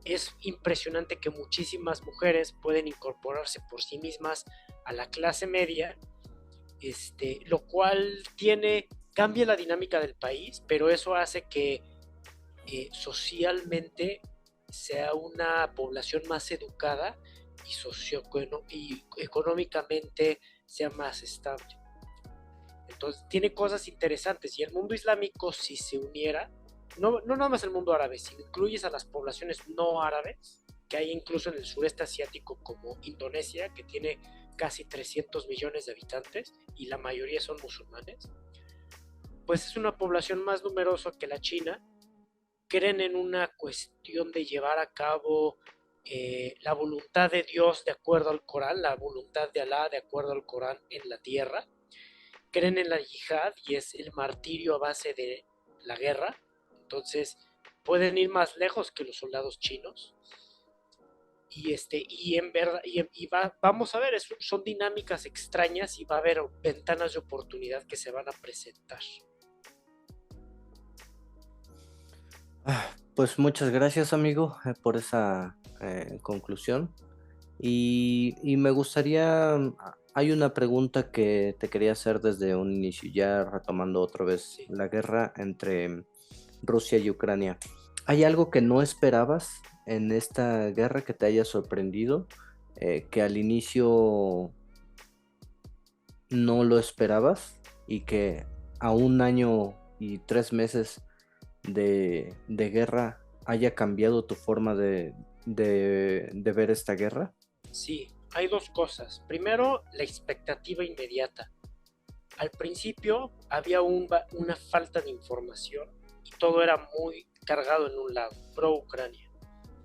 es impresionante que muchísimas mujeres pueden incorporarse por sí mismas a la clase media, lo cual cambia la dinámica del país, pero eso hace que socialmente sea una población más educada y económicamente sea más estable. Entonces tiene cosas interesantes, y el mundo islámico, si se uniera, no nada más el mundo árabe, si incluyes a las poblaciones no árabes, que hay incluso en el sureste asiático, como Indonesia, que tiene casi 300 millones de habitantes y la mayoría son musulmanes, pues es una población más numerosa que la China. Creen en una cuestión de llevar a cabo la voluntad de Dios de acuerdo al Corán, la voluntad de Alá de acuerdo al Corán en la tierra. Creen en la yihad, y es el martirio a base de la guerra. Entonces pueden ir más lejos que los soldados chinos. Y en verdad, vamos a ver, son dinámicas extrañas, y va a haber ventanas de oportunidad que se van a presentar. Pues muchas gracias, amigo, por esa conclusión. Y me gustaría, hay una pregunta que te quería hacer desde un inicio, ya retomando otra vez la guerra entre Rusia y Ucrania. ¿Hay algo que no esperabas en esta guerra, que te haya sorprendido, que al inicio no lo esperabas y que a 1 año y 3 meses de guerra haya cambiado tu forma de ver esta guerra? Sí, hay dos cosas. Primero, la expectativa inmediata. Al principio había una falta de información y todo era muy cargado en un lado, pro-Ucrania.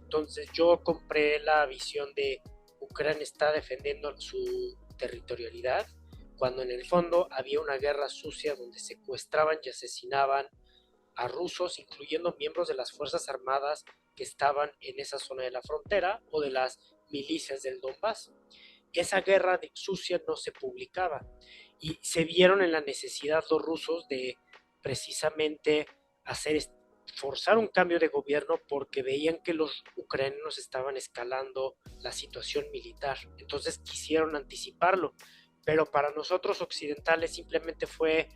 Entonces yo compré la visión de Ucrania está defendiendo su territorialidad, cuando en el fondo había una guerra sucia donde secuestraban y asesinaban a rusos, incluyendo miembros de las Fuerzas Armadas que estaban en esa zona de la frontera o de las milicias del Donbass. Esa guerra sucia no se publicaba y se vieron en la necesidad los rusos de precisamente forzar un cambio de gobierno porque veían que los ucranianos estaban escalando la situación militar. Entonces quisieron anticiparlo, pero para nosotros occidentales simplemente fue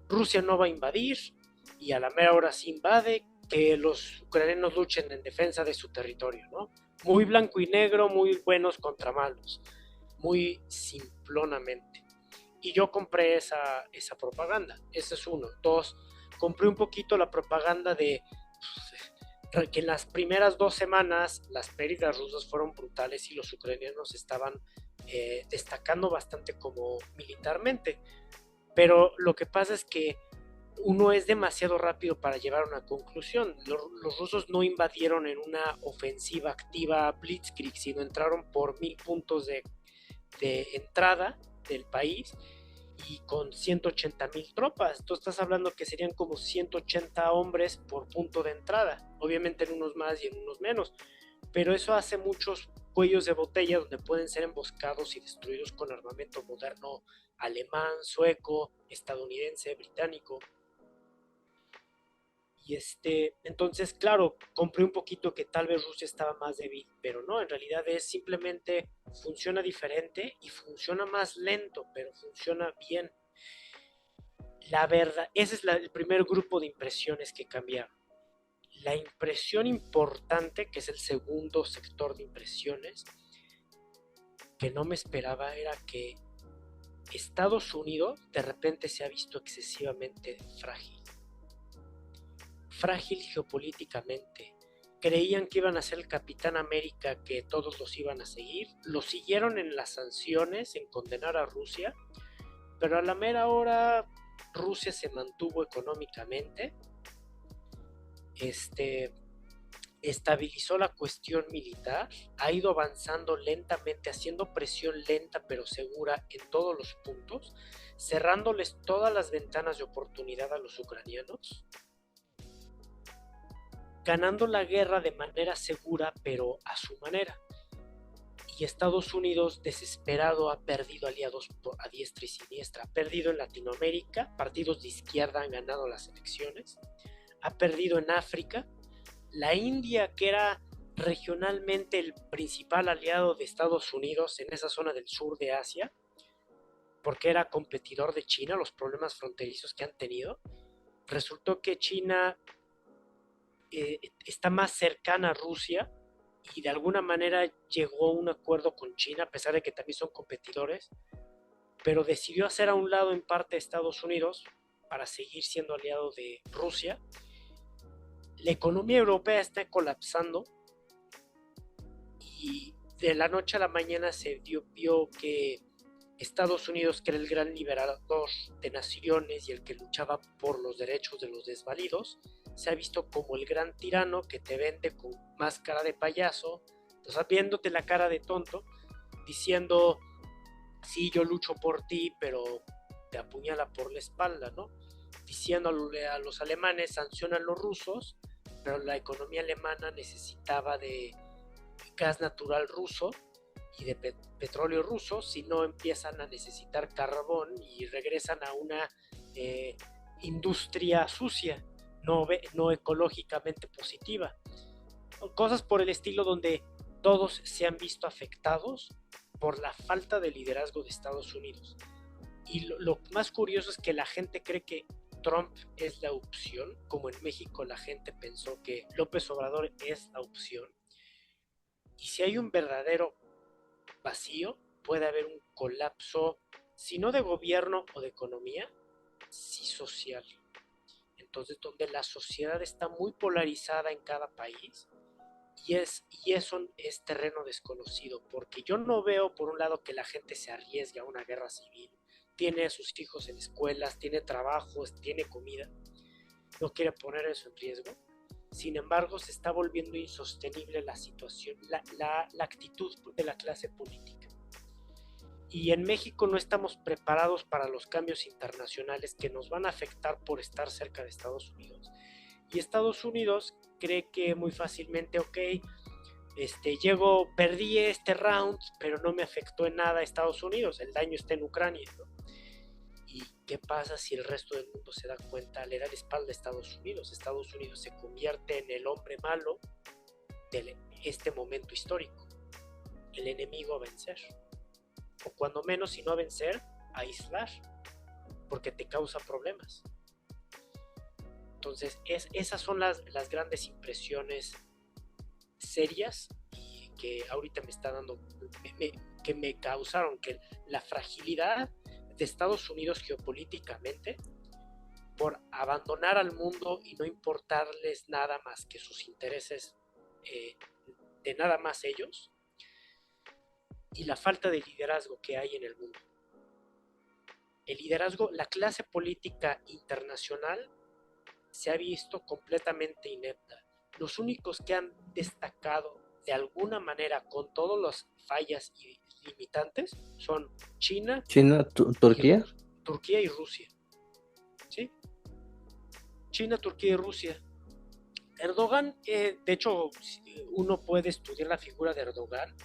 Rusia no va a invadir y a la mera hora sí invade, que los ucranianos luchen en defensa de su territorio, ¿no? Muy blanco y negro, muy buenos contra malos, muy simplonamente. Y yo compré esa propaganda, ese es uno. Dos, compré un poquito la propaganda de que en las primeras 2 semanas las pérdidas rusas fueron brutales y los ucranianos estaban destacando bastante como militarmente. Pero lo que pasa es que uno es demasiado rápido para llevar a una conclusión. Los rusos no invadieron en una ofensiva activa blitzkrieg, sino entraron por 1000 puntos de entrada del país y con 180,000 tropas. Tú estás hablando que serían como 180 hombres por punto de entrada, obviamente en unos más y en unos menos, pero eso hace muchos cuellos de botella donde pueden ser emboscados y destruidos con armamento moderno alemán, sueco, estadounidense, británico. Y entonces, claro, compré un poquito que tal vez Rusia estaba más débil, pero no, en realidad es simplemente funciona diferente y funciona más lento, pero funciona bien. La verdad, ese es el primer grupo de impresiones que cambiaron. La impresión importante, que es el segundo sector de impresiones, que no me esperaba, era que Estados Unidos de repente se ha visto excesivamente frágil geopolíticamente. Creían que iban a ser el Capitán América, que todos los iban a seguir. Lo siguieron en las sanciones, en condenar a Rusia, pero a la mera hora Rusia se mantuvo económicamente, estabilizó la cuestión militar, ha ido avanzando lentamente, haciendo presión lenta pero segura en todos los puntos, cerrándoles todas las ventanas de oportunidad a los ucranianos, ganando la guerra de manera segura pero a su manera. Y Estados Unidos, desesperado, ha perdido aliados a diestra y siniestra, ha perdido en Latinoamérica, partidos de izquierda han ganado las elecciones, ha perdido en África. La India, que era regionalmente el principal aliado de Estados Unidos en esa zona del sur de Asia, porque era competidor de China, los problemas fronterizos que han tenido, resultó que China está más cercana a Rusia y de alguna manera llegó a un acuerdo con China, a pesar de que también son competidores, pero decidió hacer a un lado en parte a Estados Unidos para seguir siendo aliado de Rusia. La economía europea está colapsando y de la noche a la mañana se vio que Estados Unidos, que era el gran liberador de naciones y el que luchaba por los derechos de los desvalidos, se ha visto como el gran tirano que te vende con máscara de payaso, o sea, viéndote la cara de tonto, diciendo, sí, yo lucho por ti, pero te apuñala por la espalda, ¿no? Diciéndole a los alemanes, sancionan a los rusos, pero la economía alemana necesitaba de gas natural ruso y de petróleo ruso, si no empiezan a necesitar carbón y regresan a una industria sucia, no ecológicamente positiva. Cosas por el estilo donde todos se han visto afectados por la falta de liderazgo de Estados Unidos. Y lo más curioso es que la gente cree que Trump es la opción, como en México la gente pensó que López Obrador es la opción. Y si hay un verdadero vacío, puede haber un colapso si no de gobierno o de economía, sí social. Entonces, donde la sociedad está muy polarizada en cada país, y eso es terreno desconocido, porque yo no veo por un lado que la gente se arriesgue a una guerra civil, tiene a sus hijos en escuelas, tiene trabajos, tiene comida, no quiere poner eso en riesgo. Sin embargo, se está volviendo insostenible la situación, la actitud de la clase política. Y en México no estamos preparados para los cambios internacionales que nos van a afectar por estar cerca de Estados Unidos. Y Estados Unidos cree que muy fácilmente, ok, perdí este round, pero no me afectó en nada a Estados Unidos, el daño está en Ucrania, ¿no? ¿Y qué pasa si el resto del mundo se da cuenta, le da la espalda a Estados Unidos? Estados Unidos se convierte en el hombre malo de este momento histórico, el enemigo a vencer. O cuando menos, si no a vencer, a aislar, porque te causa problemas. Entonces, esas son las grandes impresiones serias y que ahorita me está dando, que me causaron que la fragilidad de Estados Unidos geopolíticamente, por abandonar al mundo y no importarles nada más que sus intereses de nada más ellos, y la falta de liderazgo que hay en el mundo. El liderazgo, la clase política internacional se ha visto completamente inepta. Los únicos que han destacado de alguna manera con todas las fallas y limitantes son China, Turquía. Turquía y Rusia. ¿Sí? China, Turquía y Rusia. Erdogan, de hecho, uno puede estudiar la figura de Erdogan.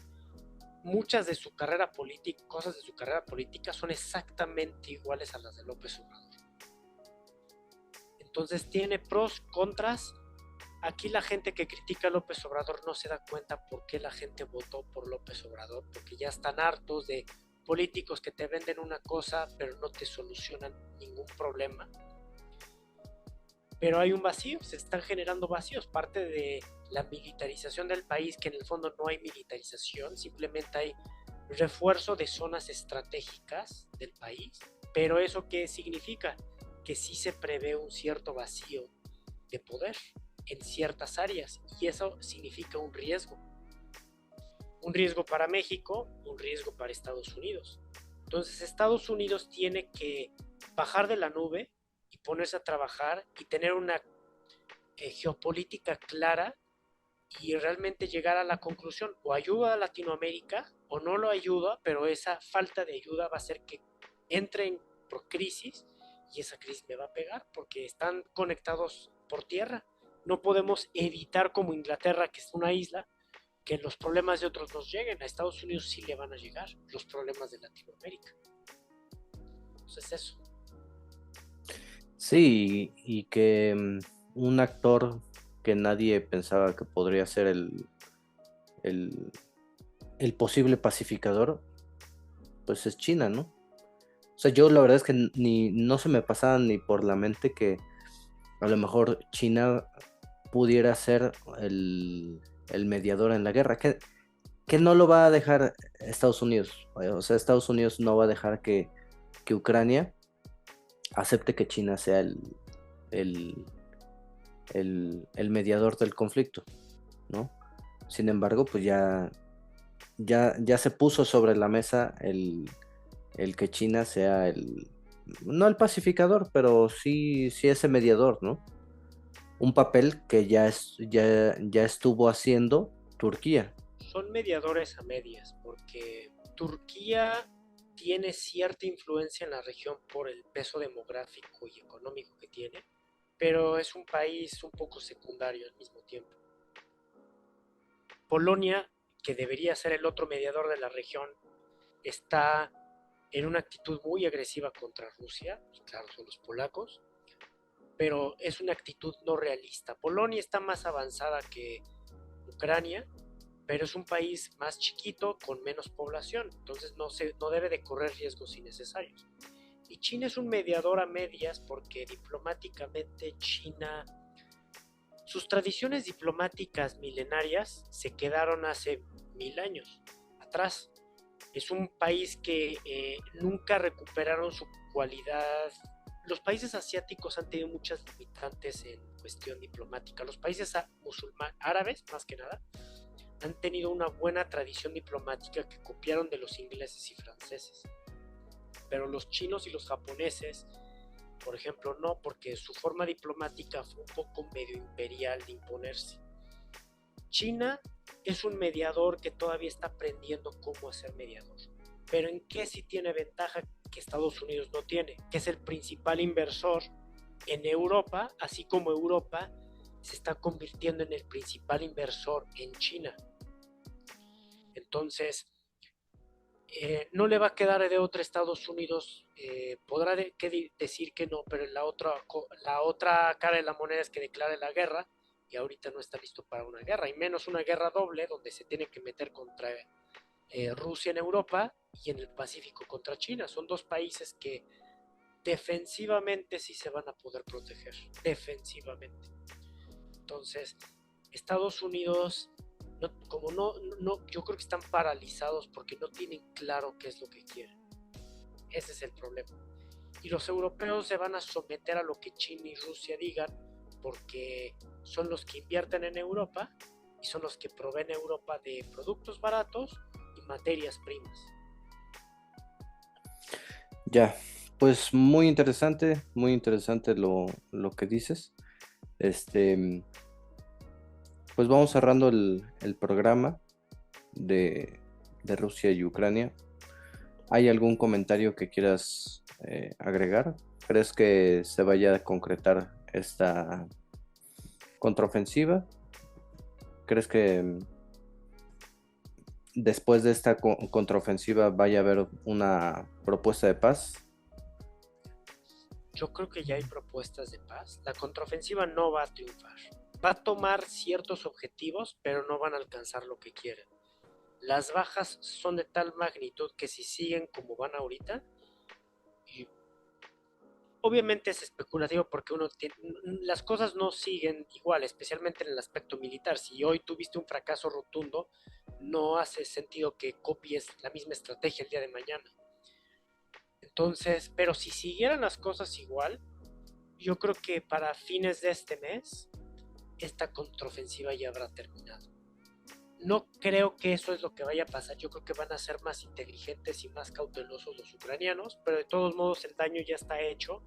Muchas de su carrera política, cosas de su carrera política son exactamente iguales a las de López Obrador. Entonces tiene pros, contras. Aquí la gente que critica a López Obrador no se da cuenta por qué la gente votó por López Obrador, porque ya están hartos de políticos que te venden una cosa pero no te solucionan ningún problema. Pero hay un vacío, se están generando vacíos, parte de la militarización del país, que en el fondo no hay militarización, simplemente hay refuerzo de zonas estratégicas del país. Pero ¿eso qué significa? Que sí se prevé un cierto vacío de poder en ciertas áreas, y eso significa un riesgo para México, un riesgo para Estados Unidos. Entonces Estados Unidos tiene que bajar de la nube y ponerse a trabajar y tener una geopolítica clara y realmente llegar a la conclusión: o ayuda a Latinoamérica o no lo ayuda, pero esa falta de ayuda va a hacer que entre en crisis, y esa crisis me va a pegar porque están conectados por tierra. No podemos evitar, como Inglaterra, que es una isla, que los problemas de otros nos lleguen. A Estados Unidos sí le van a llegar los problemas de Latinoamérica. Entonces eso. Sí, y que un actor que nadie pensaba que podría ser el posible pacificador, pues es China, ¿no? O sea, yo la verdad es que no se me pasaba ni por la mente que a lo mejor China pudiera ser el mediador en la guerra, que no lo va a dejar Estados Unidos. O sea, Estados Unidos no va a dejar que Ucrania acepte que China sea el mediador del conflicto, ¿no? Sin embargo, pues ya se puso sobre la mesa el que China sea no el pacificador, pero sí ese mediador, ¿no? Un papel que ya estuvo haciendo Turquía. Son mediadores a medias, porque Turquía tiene cierta influencia en la región por el peso demográfico y económico que tiene, pero es un país un poco secundario al mismo tiempo. Polonia, que debería ser el otro mediador de la región, está en una actitud muy agresiva contra Rusia, claro, son los polacos, pero es una actitud no realista. Polonia está más avanzada que Ucrania, pero es un país más chiquito con menos población, entonces no debe de correr riesgos innecesarios. Y China es un mediador a medias porque diplomáticamente China, sus tradiciones diplomáticas milenarias se quedaron hace 1000 años atrás. Es un país que nunca recuperaron su cualidad. Los países asiáticos han tenido muchas limitantes en cuestión diplomática. Los países árabes, más que nada, han tenido una buena tradición diplomática que copiaron de los ingleses y franceses. Pero los chinos y los japoneses, por ejemplo, no, porque su forma diplomática fue un poco medio imperial de imponerse. China es un mediador que todavía está aprendiendo cómo hacer mediador. Pero ¿en qué sí tiene ventaja que Estados Unidos no tiene? Que es el principal inversor en Europa, así como Europa se está convirtiendo en el principal inversor en China. Entonces, no le va a quedar de otra. Estados Unidos podrá decir que no, pero la otra cara de la moneda es que declare la guerra, y ahorita no está listo para una guerra, y menos una guerra doble donde se tiene que meter contra Rusia en Europa y en el Pacífico contra China. Son dos países que defensivamente sí se van a poder proteger, defensivamente. Entonces, Estados Unidos, yo creo que están paralizados porque no tienen claro qué es lo que quieren. Ese es el problema. Y los europeos se van a someter a lo que China y Rusia digan, porque son los que invierten en Europa y son los que proveen a Europa de productos baratos y materias primas. Ya, pues muy interesante lo que dices. Pues vamos cerrando el programa de Rusia y Ucrania. ¿Hay algún comentario que quieras agregar? ¿Crees que se vaya a concretar esta contraofensiva? ¿Crees que después de esta contraofensiva vaya a haber una propuesta de paz? Yo creo que ya hay propuestas de paz. La contraofensiva no va a triunfar. Va a tomar ciertos objetivos, pero no van a alcanzar lo que quieren. Las bajas son de tal magnitud que si siguen como van ahorita, y obviamente es especulativo porque las cosas no siguen igual, especialmente en el aspecto militar. Si hoy tuviste un fracaso rotundo, no hace sentido que copies la misma estrategia el día de mañana. Entonces, pero si siguieran las cosas igual, yo creo que para fines de este mes, esta contraofensiva ya habrá terminado. No creo que eso es lo que vaya a pasar. Yo creo que van a ser más inteligentes y más cautelosos los ucranianos, pero de todos modos el daño ya está hecho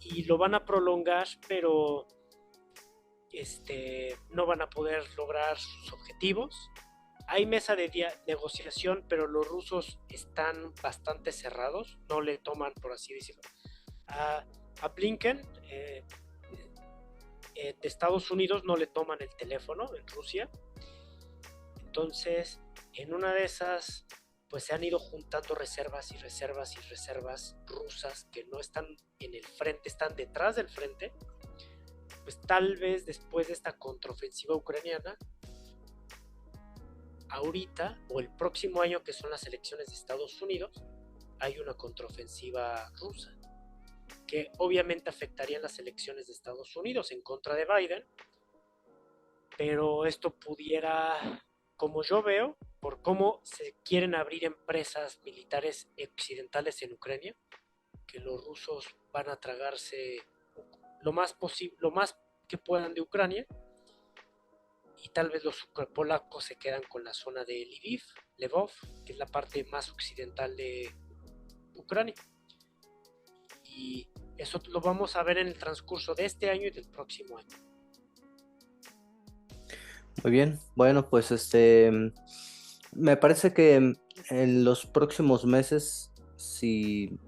y lo van a prolongar, pero no van a poder lograr sus objetivos. Hay mesa de negociación, pero los rusos están bastante cerrados, no le toman, por así decirlo, a Blinken de Estados Unidos no le toman el teléfono en Rusia. Entonces, en una de esas, pues se han ido juntando reservas y reservas y reservas rusas que no están en el frente, están detrás del frente. Pues tal vez después de esta contraofensiva ucraniana, ahorita o el próximo año, que son las elecciones de Estados Unidos, hay una contraofensiva rusa que obviamente afectaría las elecciones de Estados Unidos en contra de Biden, pero esto pudiera, como yo veo, por cómo se quieren abrir empresas militares occidentales en Ucrania, que los rusos van a tragarse lo más que puedan de Ucrania, y tal vez los polacos se quedan con la zona de Lvov, que es la parte más occidental de Ucrania. Y eso lo vamos a ver en el transcurso de este año y del próximo año. Muy bien, bueno, pues me parece que en los próximos meses, si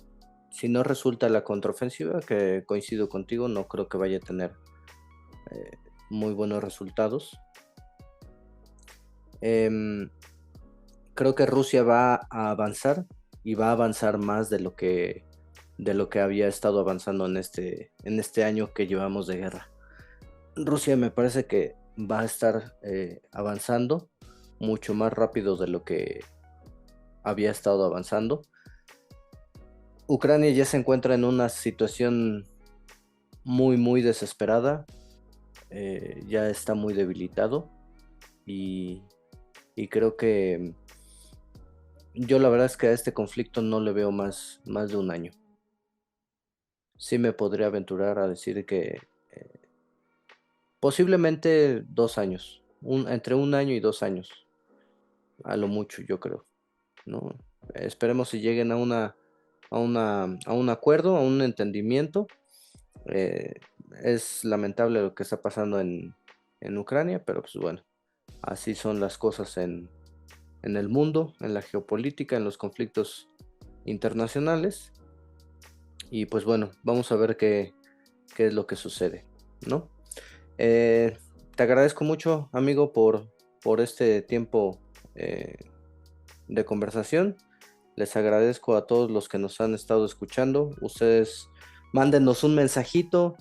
no resulta la contraofensiva, que coincido contigo, no creo que vaya a tener muy buenos resultados. Creo que Rusia va a avanzar y va a avanzar más de lo que había estado avanzando en este año que llevamos de guerra. Rusia me parece que va a estar avanzando mucho más rápido de lo que había estado avanzando. Ucrania ya se encuentra en una situación muy, muy desesperada. Ya está muy debilitado y creo que yo la verdad es que a este conflicto no le veo más de un año. Sí me podría aventurar a decir que posiblemente 2 años, entre 1 año y 2 años, a lo mucho yo creo, ¿no? Esperemos si lleguen a un acuerdo, a un entendimiento. Es lamentable lo que está pasando en Ucrania, pero pues bueno, así son las cosas en el mundo, en la geopolítica, en los conflictos internacionales. Y pues bueno, vamos a ver qué es lo que sucede, ¿no? Te agradezco mucho, amigo, por este tiempo de conversación. Les agradezco a todos los que nos han estado escuchando. Ustedes mándenos un mensajito,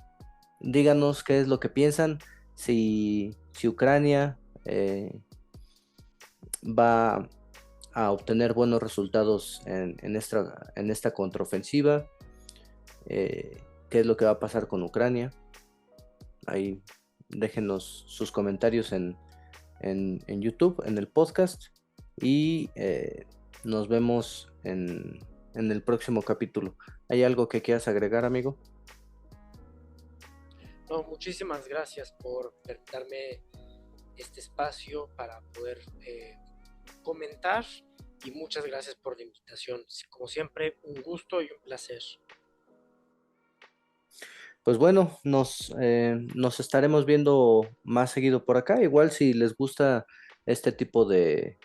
díganos qué es lo que piensan, si Ucrania va a obtener buenos resultados en esta contraofensiva, qué es lo que va a pasar con Ucrania. Ahí déjenos sus comentarios en YouTube, en el podcast, y nos vemos en el próximo capítulo. ¿Hay algo que quieras agregar, amigo? No, muchísimas gracias por darme este espacio para poder comentar, y muchas gracias por la invitación. Como siempre, un gusto y un placer. Pues bueno, nos estaremos viendo más seguido por acá. Igual si les gusta este tipo de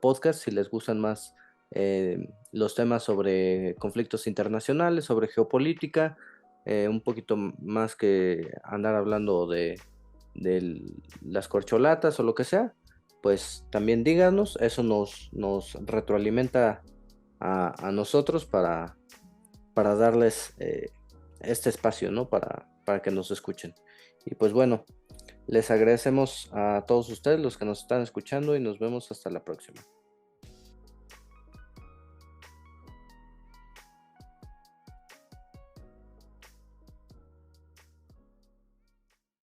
podcast, si les gustan más los temas sobre conflictos internacionales, sobre geopolítica, un poquito más que andar hablando de las corcholatas o lo que sea, pues también díganos. Eso nos retroalimenta a nosotros para darles este espacio, ¿no? Para que nos escuchen. Y pues bueno, les agradecemos a todos ustedes los que nos están escuchando, y nos vemos hasta la próxima.